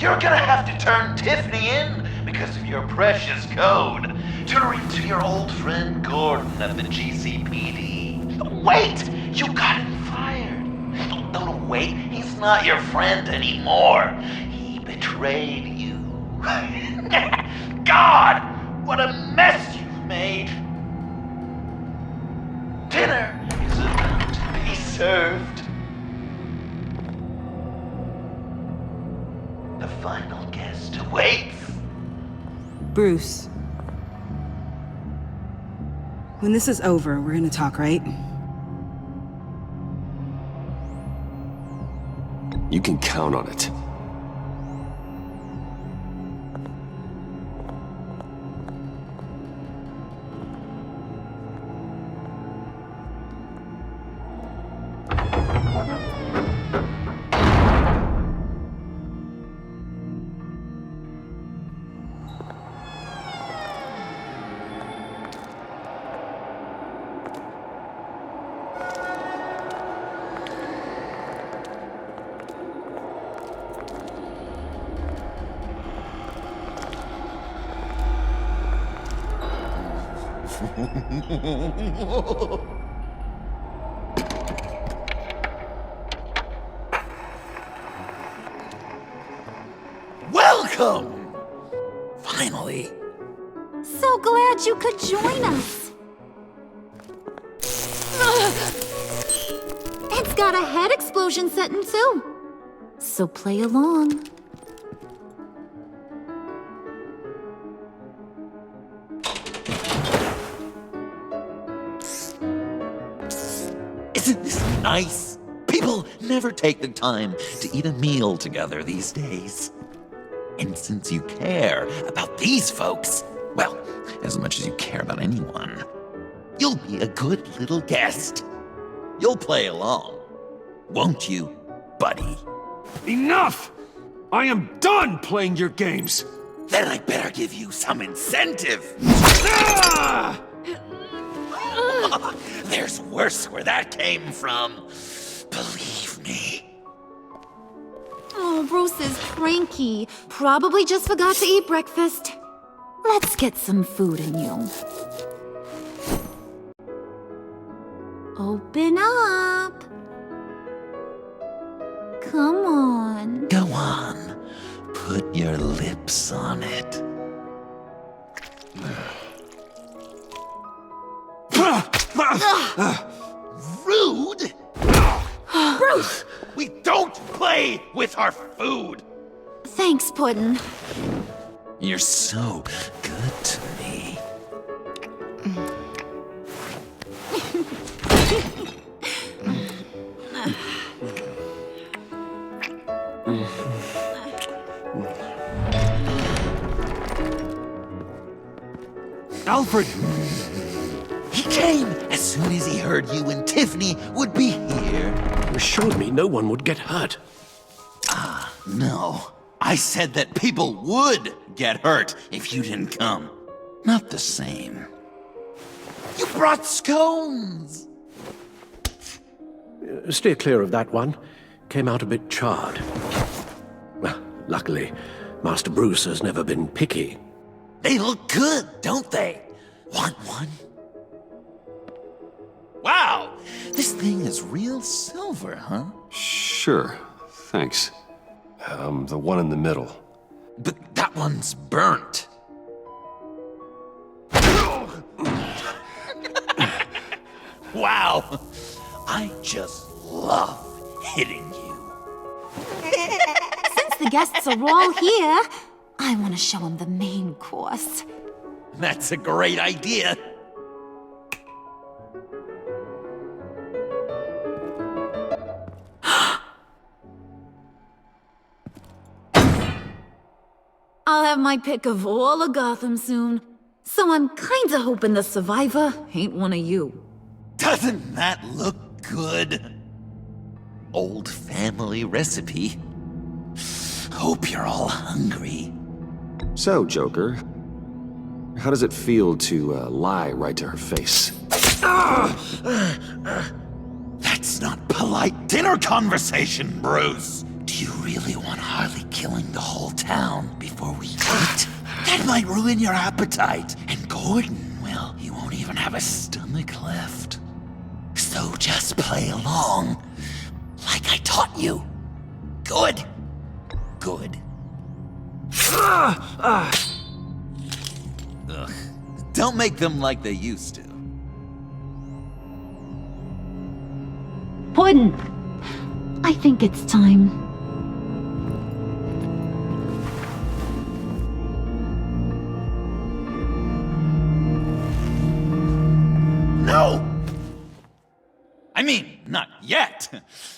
You're gonna have to turn Tiffany in because of your precious code. Turn her into your old friend Gordon at the GCPD. Wait! You got him fired. No, wait. He's not your friend anymore. He betrayed you. God! What a mess you've made! Dinner is about to be served. The final guest awaits.
Bruce. When this is over, we're gonna talk, right?
You can count on it.
Welcome! Finally.
So glad you could join us. It's got a head explosion setting too. So play along.
Isn't this nice? People never take the time to eat a meal together these days. And since you care about these folks, well, as much as you care about anyone, you'll be a good little guest. You'll play along, won't you, buddy?
Enough! I am done playing your games!
Then I better give you some incentive.
Ah!
There's worse where that came from. Believe me.
Oh, Bruce is cranky. Probably just forgot to eat breakfast. Let's get some food in you. Open up. Come on.
Go on. Put your lips on it. Rude!
Bruce!
We don't play with our food!
Thanks, Puddin'.
You're so good to me.
Alfred!
He came as soon as he heard you and Tiffany would be here.
You assured me no one would get hurt.
No. I said that people would get hurt if you didn't come. Not the same. You brought scones!
Steer clear of that one. Came out a bit charred. Well, luckily, Master Bruce has never been picky.
They look good, don't they? Want one? Wow! This thing is real silver, huh?
Sure, thanks. The one in the middle.
But that one's burnt. Wow! I just love hitting you.
Since the guests are all here, I want to show them the main course.
That's a great idea.
my pick of all of Gotham soon. So I'm kinda hoping the survivor ain't one of you.
Doesn't that look good? Old family recipe. Hope you're all hungry.
So, Joker, how does it feel to lie right to her face?
That's not polite dinner conversation, Bruce. Do you really want Harley killing the whole town before we eat? That might ruin your appetite. And Gordon, well, he won't even have a stomach left. So just play along, like I taught you. Good. Good. Ugh. Don't make them like they used to.
Puddin', I think it's time.
No! I mean, not yet.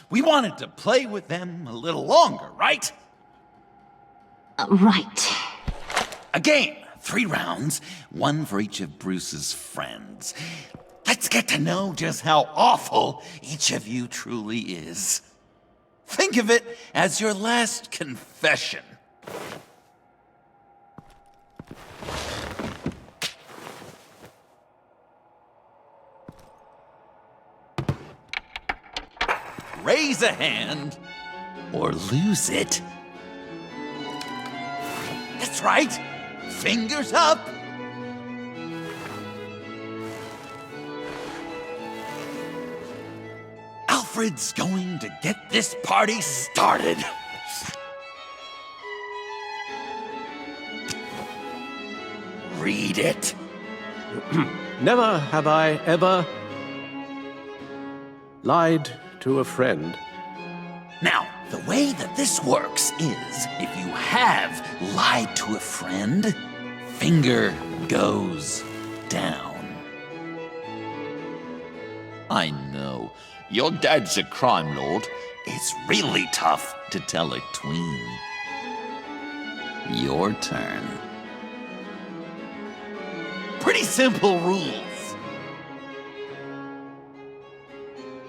We wanted to play with them a little longer, right?
Right.
A game. 3 rounds, 1 for each of Bruce's friends. Let's get to know just how awful each of you truly is. Think of it as your last confession. Raise a hand, or lose it. That's right. Fingers up. Alfred's going to get this party started. Read it.
Never have I ever lied to a friend.
Now, the way that this works is, if you have lied to a friend, finger goes down. I know, your dad's a crime lord. It's really tough to tell a tween. Your turn. Pretty simple rules.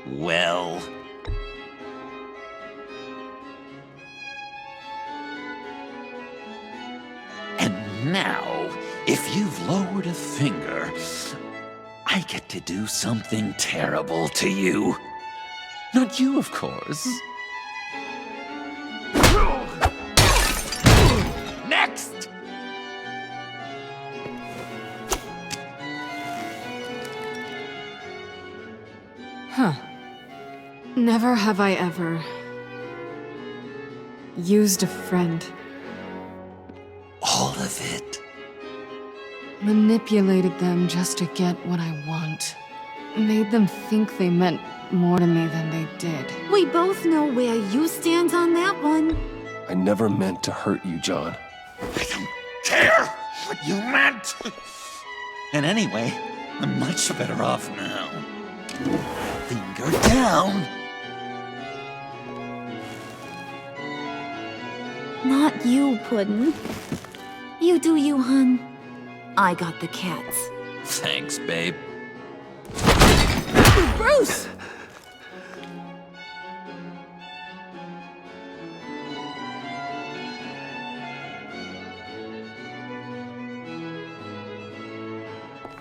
Well... And now, if you've lowered a finger, I get to do something terrible to you. Not you, of course. Next!
Huh. Never have I ever used a friend.
All of it.
Manipulated them just to get what I want. Made them think they meant more to me than they did.
We both know where you stand on that one.
I never meant to hurt you, John.
I don't care what you meant. And anyway, I'm much better off now. Finger down.
Not you, Puddin'. You do you, hun. I got the cats.
Thanks, babe.
Bruce!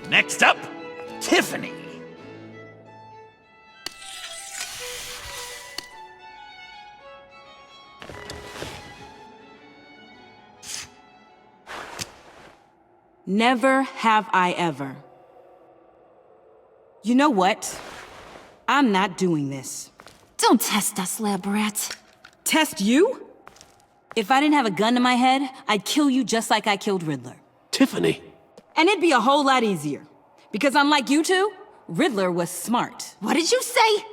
Next up, Tiffany.
Never have I ever. You know what? I'm not doing this.
Don't test us, lab rat.
Test you? If I didn't have a gun to my head, I'd kill you just like I killed Riddler.
Tiffany.
And it'd be a whole lot easier. Because unlike you two, Riddler was smart.
What did you say?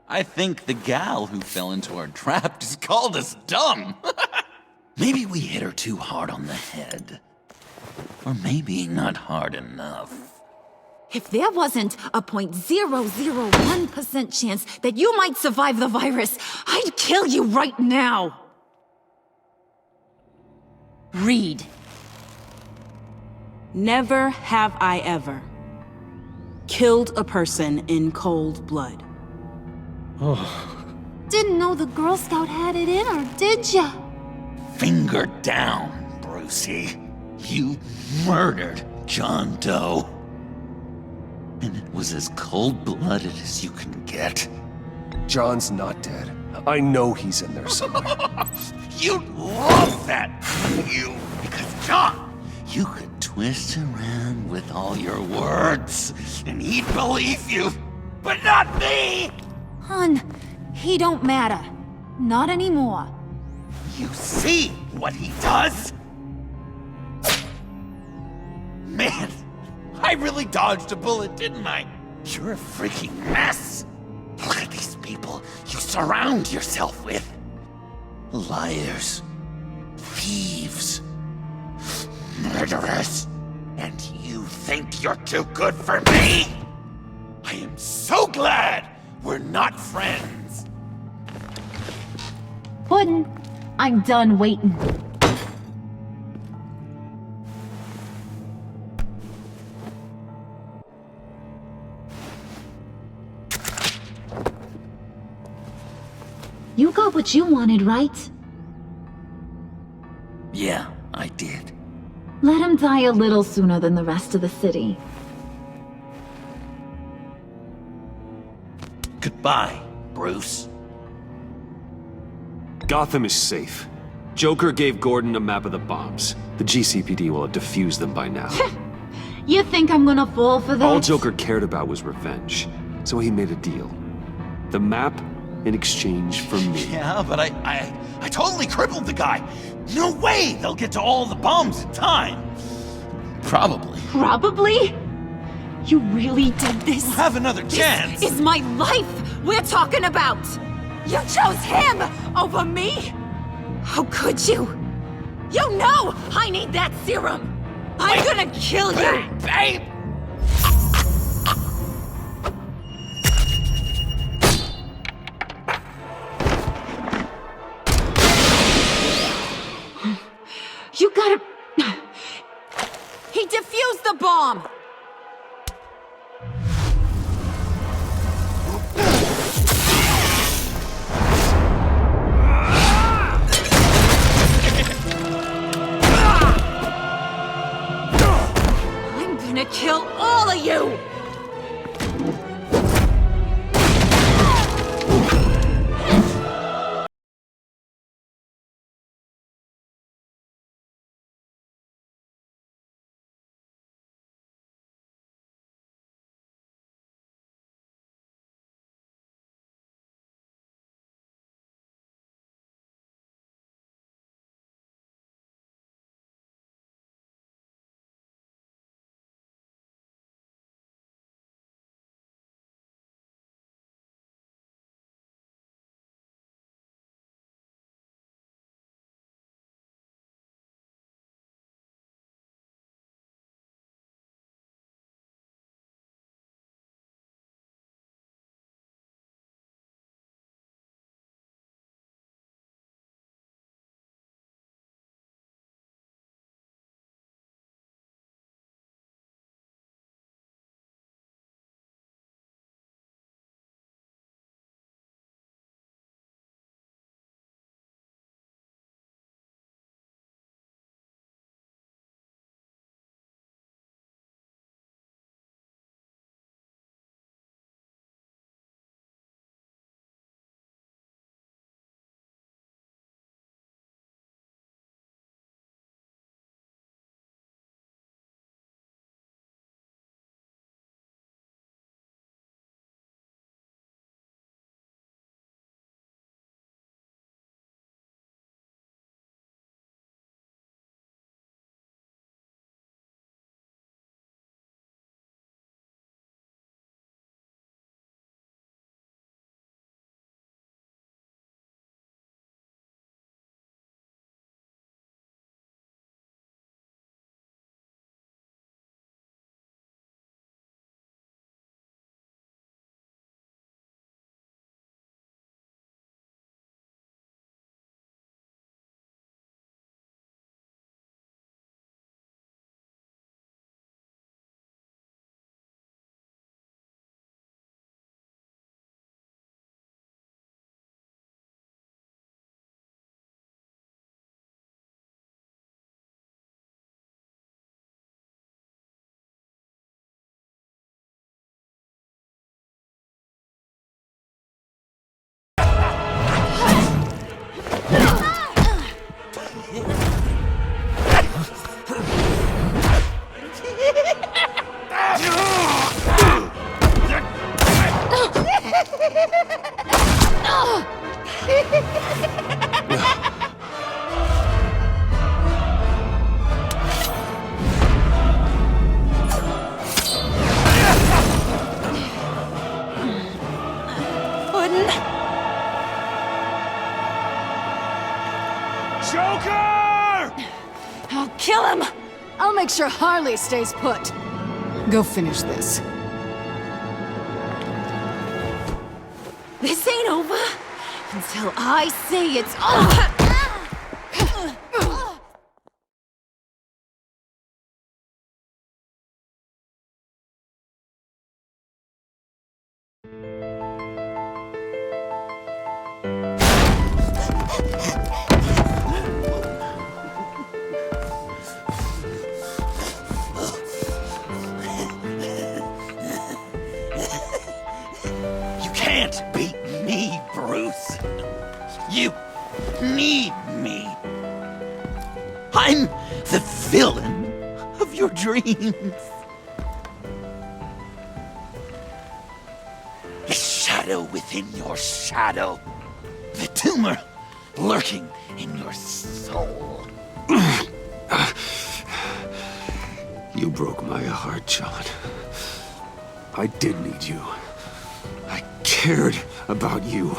I think the gal who fell into our trap just called us dumb. Maybe we hit her too hard on the head. Or maybe not hard enough.
If there wasn't a 0.001% chance that you might survive the virus, I'd kill you right now.
Read. Never have I ever killed a person in cold blood.
Didn't know the Girl Scout had it in her, did ya?
Finger down, Brucey. You murdered John Doe. And it was as cold-blooded as you can get.
John's not dead. I know he's in there somewhere.
You'd love that, wouldn't you? Because John, you could twist around with all your words, and he'd believe you. But not me!
Hun, he don't matter. Not anymore.
You see what he does? Man, I really dodged a bullet, didn't I? You're a freaking mess. Look at these people you surround yourself with. Liars, thieves, murderers. And you think you're too good for me? I am so glad we're not friends.
Puddin', I'm done waiting. You got what you wanted, right?
Yeah, I did.
Let him die a little sooner than the rest of the city.
Goodbye, Bruce.
Gotham is safe. Joker gave Gordon a map of the bombs. The GCPD will have defused them by now.
You think I'm gonna fall for that?
All Joker cared about was revenge, so he made a deal. The map in exchange for me.
Yeah, but I totally crippled the guy. No way they'll get to all the bombs in time. Probably.
Probably? You really did this?
We'll have another chance.
This is my life we're talking about! You chose him over me? How could you? You know I need that serum! I'm gonna kill you!
Babe!
You gotta... He defused the bomb! I'm gonna kill all of you!
sure Harley stays put. Go finish this.
This ain't over until I say it's over.
You can't beat me, Bruce. You need me. I'm the villain of your dreams. The shadow within your shadow. The tumor lurking in your soul.
You broke my heart, John. I did need you. I cared about you.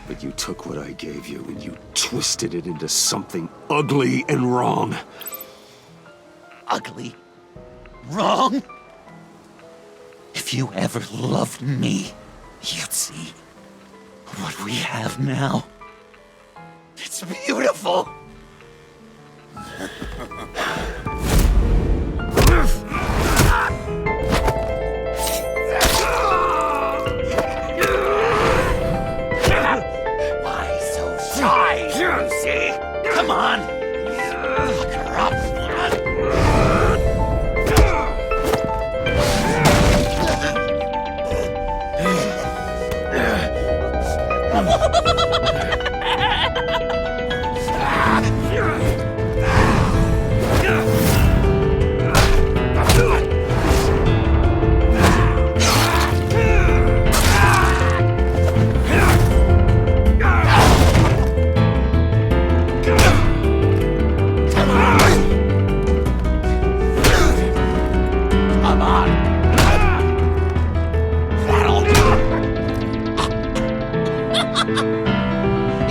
But you took what I gave you and you twisted it into something ugly and wrong.
Ugly? Wrong? If you ever loved me, you'd see what we have now. It's beautiful. Why so shy, Lucy? Come on. Look her up.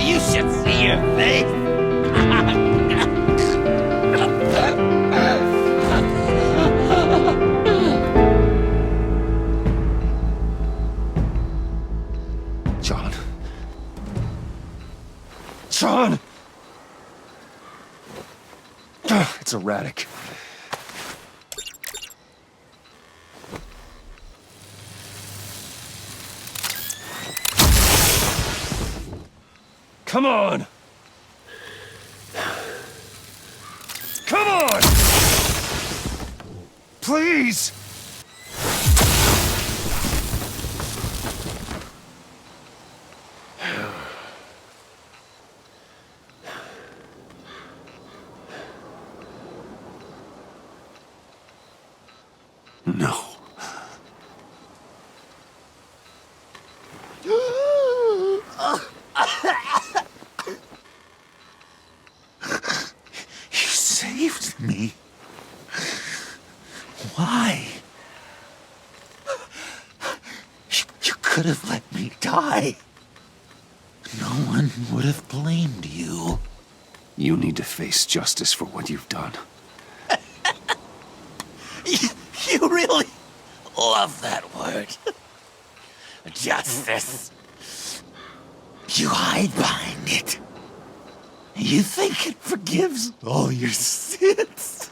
You should see your face.
John. John! It's erratic. Come on! Come on! Please! No.
You saved me. Why? You could have let me die. No one would have blamed you.
You need to face justice for what you've done.
You really love that word. Justice. You hide behind it. You think it forgives all your sins.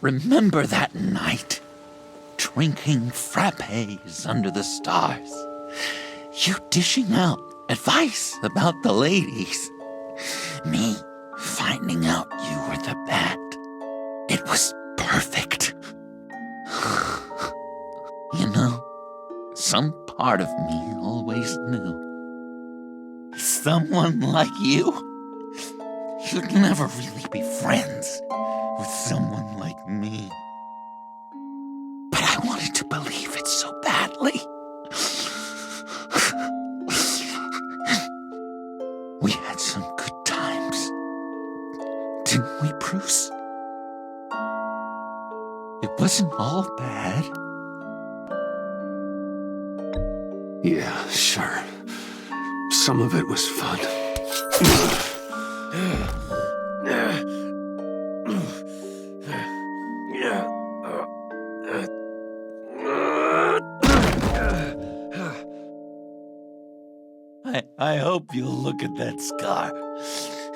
Remember that night, drinking frappes under the stars. You dishing out advice about the ladies. Me finding out you were the bat. It was perfect. You know, some part of me always knew. Someone like you, you'd never really be friends with someone like me. But I wanted to believe it so badly. We had some good times, didn't we, Bruce? It wasn't all bad.
Yeah, sure. Some of it was fun.
I hope you'll look at that scar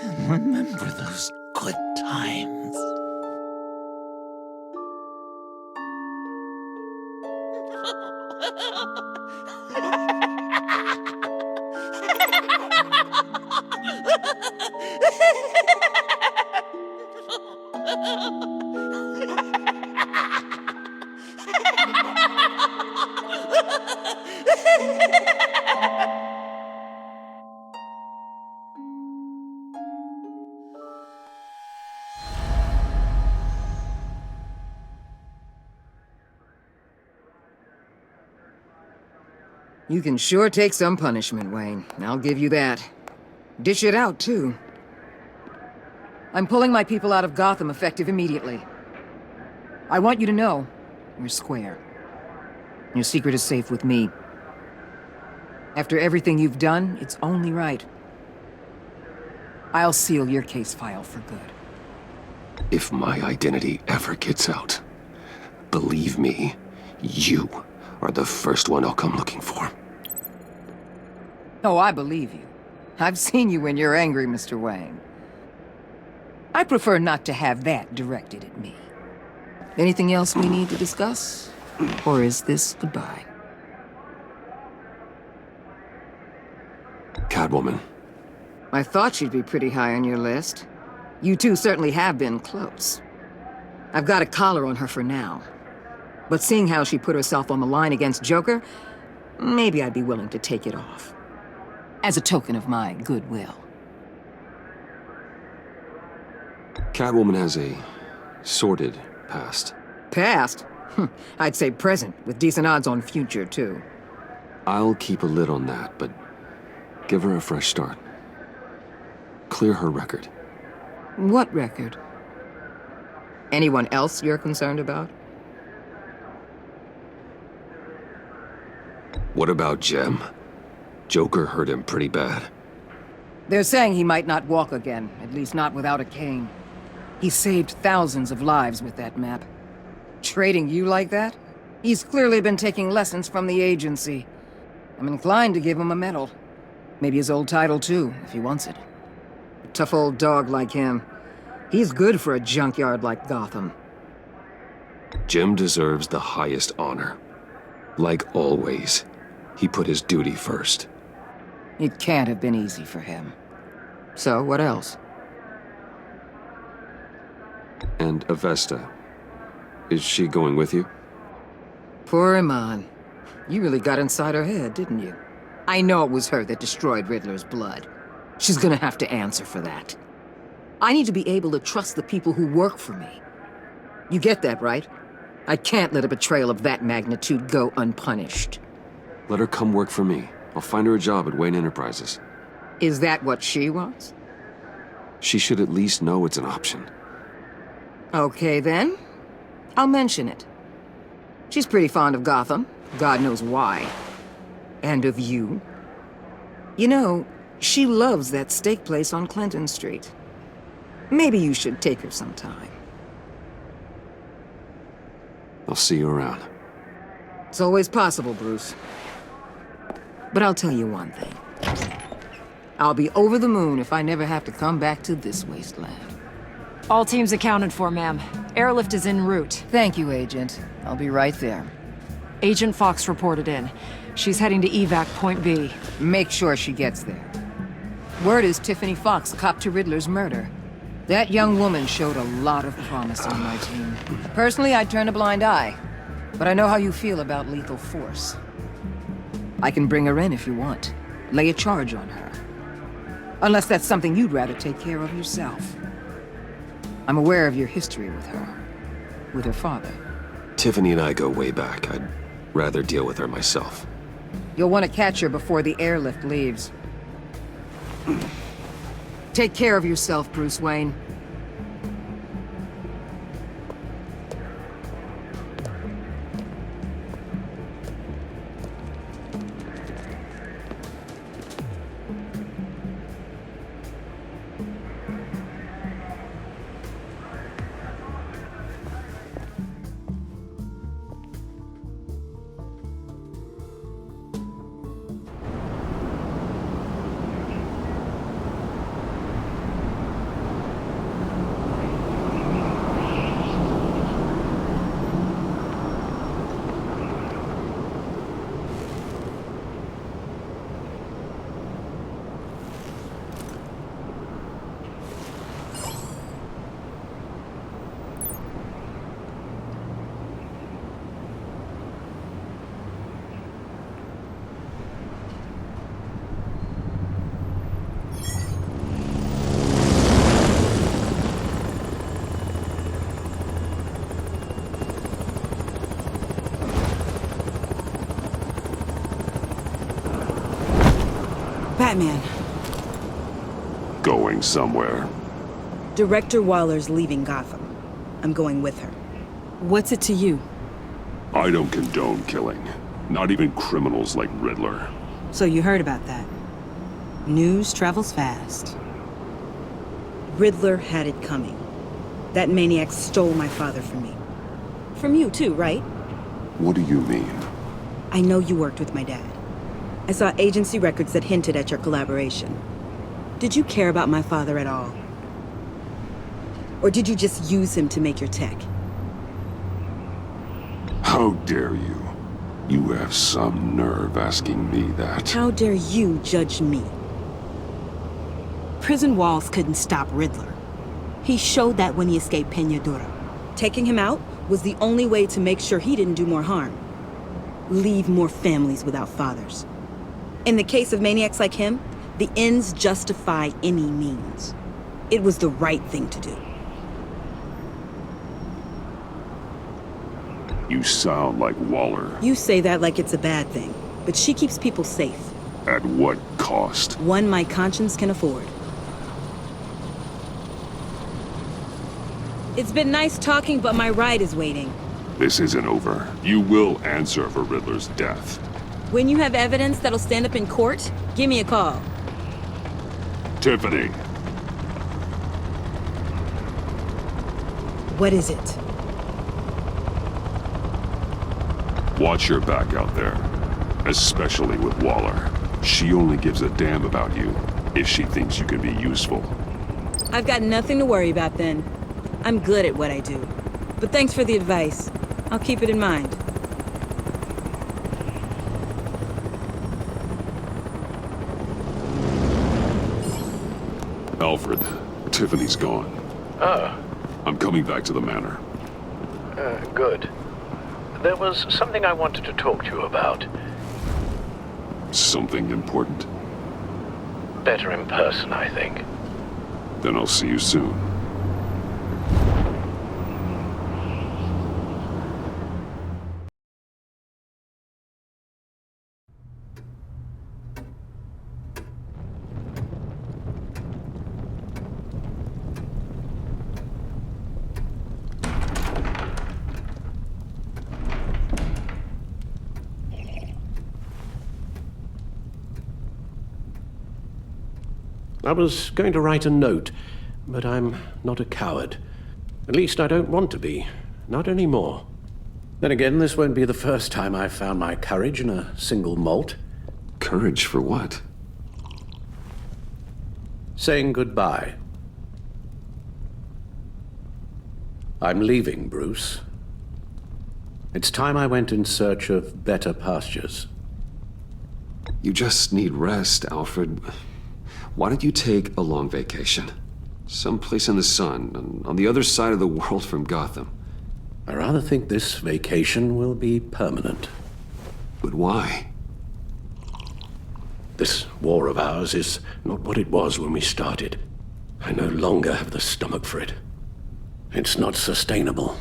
and remember those good times.
You can sure take some punishment, Wayne. I'll give you that. Dish it out, too. I'm pulling my people out of Gotham effective immediately. I want you to know, you're square. Your secret is safe with me. After everything you've done, it's only right. I'll seal your case file for good.
If my identity ever gets out, believe me, you are the first one I'll come looking for.
Oh, I believe you. I've seen you when you're angry, Mr. Wayne. I prefer not to have that directed at me. Anything else we need to discuss? Or is this goodbye?
Catwoman.
I thought she'd be pretty high on your list. You two certainly have been close. I've got a collar on her for now. But seeing how she put herself on the line against Joker, maybe I'd be willing to take it off. As a token of my goodwill.
Catwoman has a sordid past.
Past? I'd say present, with decent odds on future, too.
I'll keep a lid on that, but give her a fresh start. Clear her record.
What record? Anyone else you're concerned about?
What about Jem? Joker hurt him pretty bad.
They're saying he might not walk again, at least not without a cane. He saved thousands of lives with that map. Trading you like that? He's clearly been taking lessons from the agency. I'm inclined to give him a medal. Maybe his old title too, if he wants it. A tough old dog like him. He's good for a junkyard like Gotham.
Jem deserves the highest honor. Like always, he put his duty first.
It can't have been easy for him. So, what else?
And Avesta. Is she going with you?
Poor Iman. You really got inside her head, didn't you? I know it was her that destroyed Riddler's blood. She's gonna have to answer for that. I need to be able to trust the people who work for me. You get that, right? I can't let a betrayal of that magnitude go unpunished.
Let her come work for me. I'll find her a job at Wayne Enterprises.
Is that what she wants?
She should at least know it's an option.
Okay, then. I'll mention it. She's pretty fond of Gotham. God knows why. And of you. You know, she loves that steak place on Clinton Street. Maybe you should take her sometime.
I'll see you around.
It's always possible, Bruce. But I'll tell you one thing. I'll be over the moon if I never have to come back to this wasteland.
All teams accounted for, ma'am. Airlift is en route.
Thank you, Agent. I'll be right there.
Agent Fox reported in. She's heading to evac Point B.
Make sure she gets there. Word is Tiffany Fox copped to Riddler's murder. That young woman showed a lot of promise on my team. Personally, I'd turn a blind eye. But I know how you feel about lethal force. I can bring her in if you want. Lay a charge on her. Unless that's something you'd rather take care of yourself. I'm aware of your history with her. With her father.
Tiffany and I go way back. I'd rather deal with her myself.
You'll want to catch her before the airlift leaves. Take care of yourself, Bruce Wayne.
Batman,
Going somewhere.
Director Waller's leaving Gotham. I'm going with her. What's it to you?
I don't condone killing. Not even criminals like Riddler.
So you heard about that. News travels fast. Riddler had it coming. That maniac stole my father from me. From you too, right?
What do you mean?
I know you worked with my dad. I saw agency records that hinted at your collaboration. Did you care about my father at all? Or did you just use him to make your tech?
How dare you? You have some nerve asking me that.
How dare you judge me? Prison walls couldn't stop Riddler. He showed that when he escaped Peñadura. Taking him out was the only way to make sure he didn't do more harm. Leave more families without fathers. In the case of maniacs like him, the ends justify any means. It was the right thing to do.
You sound like Waller.
You say that like it's a bad thing, but she keeps people safe.
At what cost?
One my conscience can afford. It's been nice talking, but my ride is waiting.
This isn't over. You will answer for Riddler's death.
When you have evidence that'll stand up in court, give me a call.
Tiffany.
What is it?
Watch your back out there. Especially with Waller. She only gives a damn about you if she thinks you can be useful.
I've got nothing to worry about then. I'm good at what I do. But thanks for the advice. I'll keep it in mind.
Alfred, Tiffany's gone.
Ah.
I'm coming back to the manor.
Good. There was something I wanted to talk to you about.
Something important?
Better in person, I think.
Then I'll see you soon.
I was going to write a note, but I'm not a coward. At least I don't want to be. Not anymore. Then again, this won't be the first time I've found my courage in a single malt.
Courage for what?
Saying goodbye. I'm leaving, Bruce. It's time I went in search of better pastures.
You just need rest, Alfred. Why don't you take a long vacation? Someplace in the sun, on the other side of the world from Gotham.
I rather think this vacation will be permanent.
But why?
This war of ours is not what it was when we started. I no longer have the stomach for it. It's not sustainable.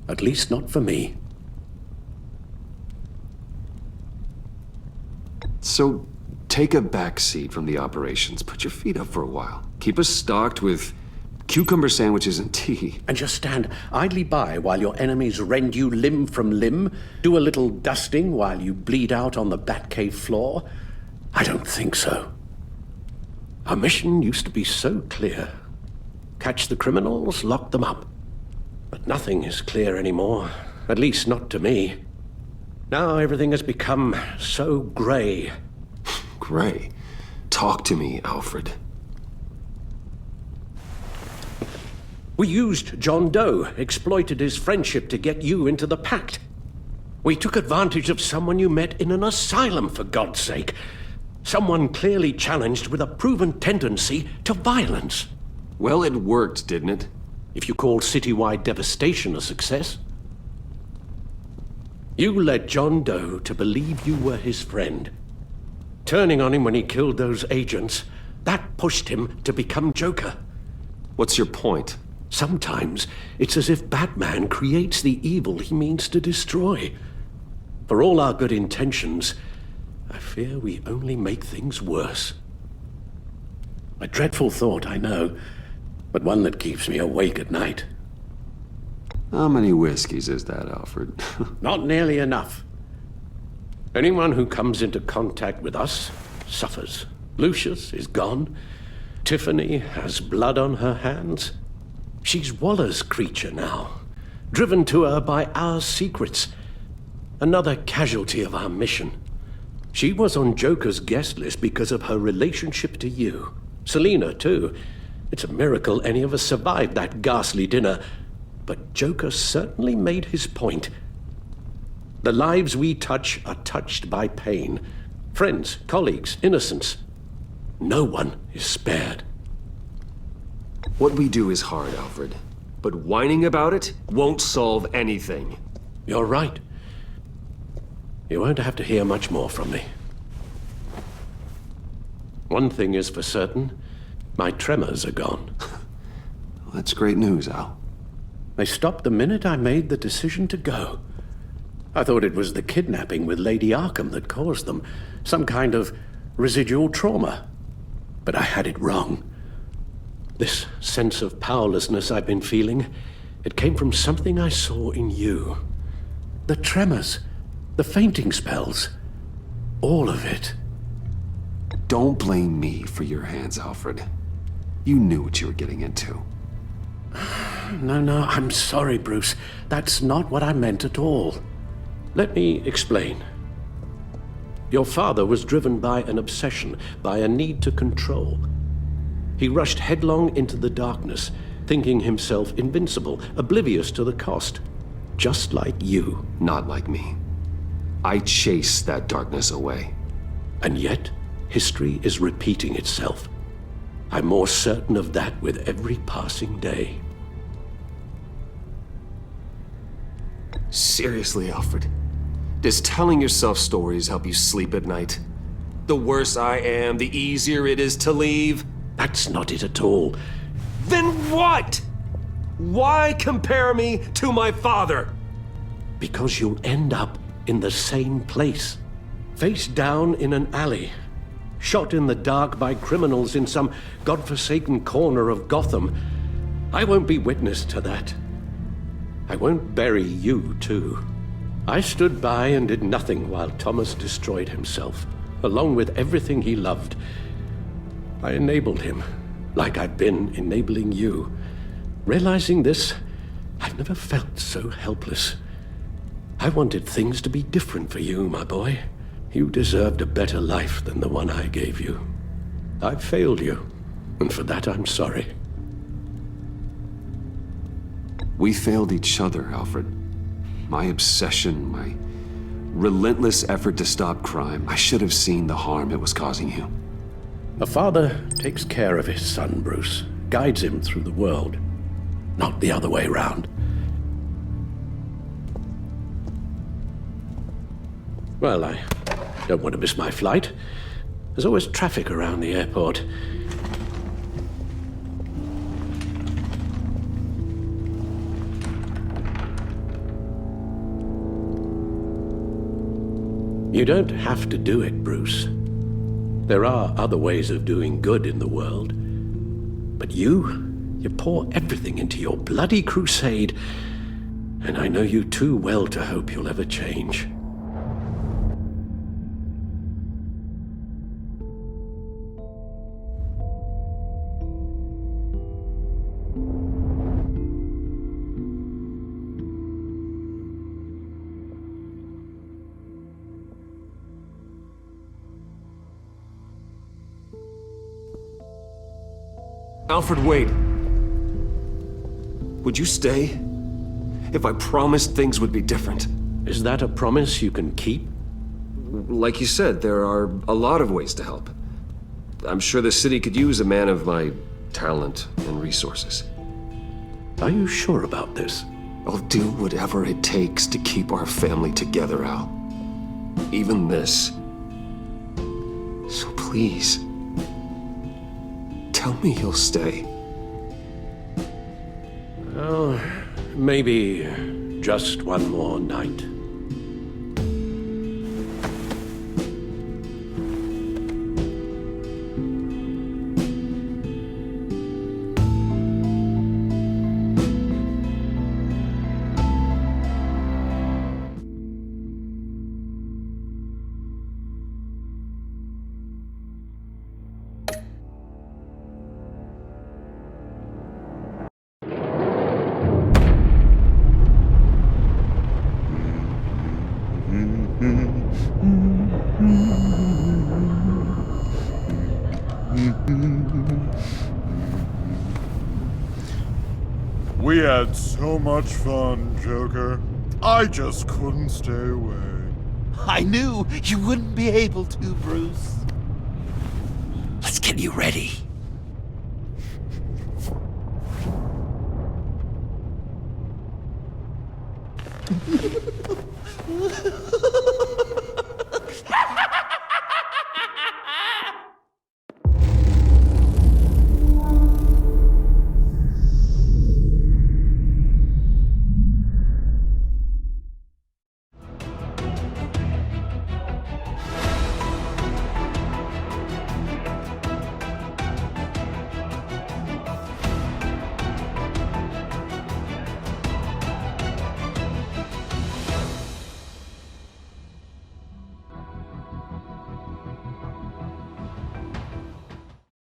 At least not for me.
So, take a back seat from the operations. Put your feet up for a while. Keep us stocked with cucumber sandwiches and tea.
And just stand idly by while your enemies rend you limb from limb? Do a little dusting while you bleed out on the Batcave floor? I don't think so. Our mission used to be so clear. Catch the criminals, lock them up. But nothing is clear anymore. At least not to me. Now everything has become so gray.
Gray? Talk to me, Alfred.
We used John Doe, exploited his friendship to get you into the pact. We took advantage of someone you met in an asylum, for God's sake. Someone clearly challenged with a proven tendency to violence.
Well, it worked, didn't it?
If you call citywide devastation a success. You led John Doe to believe you were his friend. Turning on him when he killed those agents, that pushed him to become Joker.
What's your point?
Sometimes it's as if Batman creates the evil he means to destroy. For all our good intentions, I fear we only make things worse. A dreadful thought, I know, but one that keeps me awake at night.
How many whiskeys is that, Alfred?
Not nearly enough. Anyone who comes into contact with us suffers. Lucius is gone. Tiffany has blood on her hands. She's Waller's creature now, driven to her by our secrets. Another casualty of our mission. She was on Joker's guest list because of her relationship to you. Selina, too. It's a miracle any of us survived that ghastly dinner. But Joker certainly made his point. The lives we touch are touched by pain. Friends, colleagues, innocents. No one is spared.
What we do is hard, Alfred. But whining about it won't solve anything.
You're right. You won't have to hear much more from me. One thing is for certain. My tremors are gone.
That's great news, Al.
They stopped the minute I made the decision to go. I thought it was the kidnapping with Lady Arkham that caused them. Some kind of residual trauma. But I had it wrong. This sense of powerlessness I've been feeling, it came from something I saw in you. The tremors, the fainting spells, all of it.
Don't blame me for your hands, Alfred. You knew what you were getting into.
No, I'm sorry, Bruce. That's not what I meant at all. Let me explain. Your father was driven by an obsession, by a need to control. He rushed headlong into the darkness, thinking himself invincible, oblivious to the cost. Just like you.
Not like me. I chased that darkness away.
And yet, history is repeating itself. I'm more certain of that with every passing day.
Seriously, Alfred? Does telling yourself stories help you sleep at night? The worse I am, the easier it is to leave?
That's not it at all.
Then what? Why compare me to my father?
Because you'll end up in the same place. Face down in an alley. Shot in the dark by criminals in some godforsaken corner of Gotham. I won't be witness to that. I won't bury you, too. I stood by and did nothing while Thomas destroyed himself, along with everything he loved. I enabled him, like I've been enabling you. Realizing this, I've never felt so helpless. I wanted things to be different for you, my boy. You deserved a better life than the one I gave you. I failed you, and for that I'm sorry.
We failed each other, Alfred. My obsession, my relentless effort to stop crime. I should have seen the harm it was causing you.
A father takes care of his son, Bruce. Guides him through the world. Not the other way round. Well, I don't want to miss my flight. There's always traffic around the airport. You don't have to do it, Bruce. There are other ways of doing good in the world. But you pour everything into your bloody crusade, and I know you too well to hope you'll ever change.
Alfred, wait. Would you stay? If I promised things would be different.
Is that a promise you can keep?
Like you said, there are a lot of ways to help. I'm sure the city could use a man of my talent and resources.
Are you sure about this?
I'll do whatever it takes to keep our family together, Al. Even this. So please, tell me you'll stay.
Oh, maybe just one more night.
had so much fun, Joker. I just couldn't stay away.
I knew you wouldn't be able to, Bruce. Let's get you ready.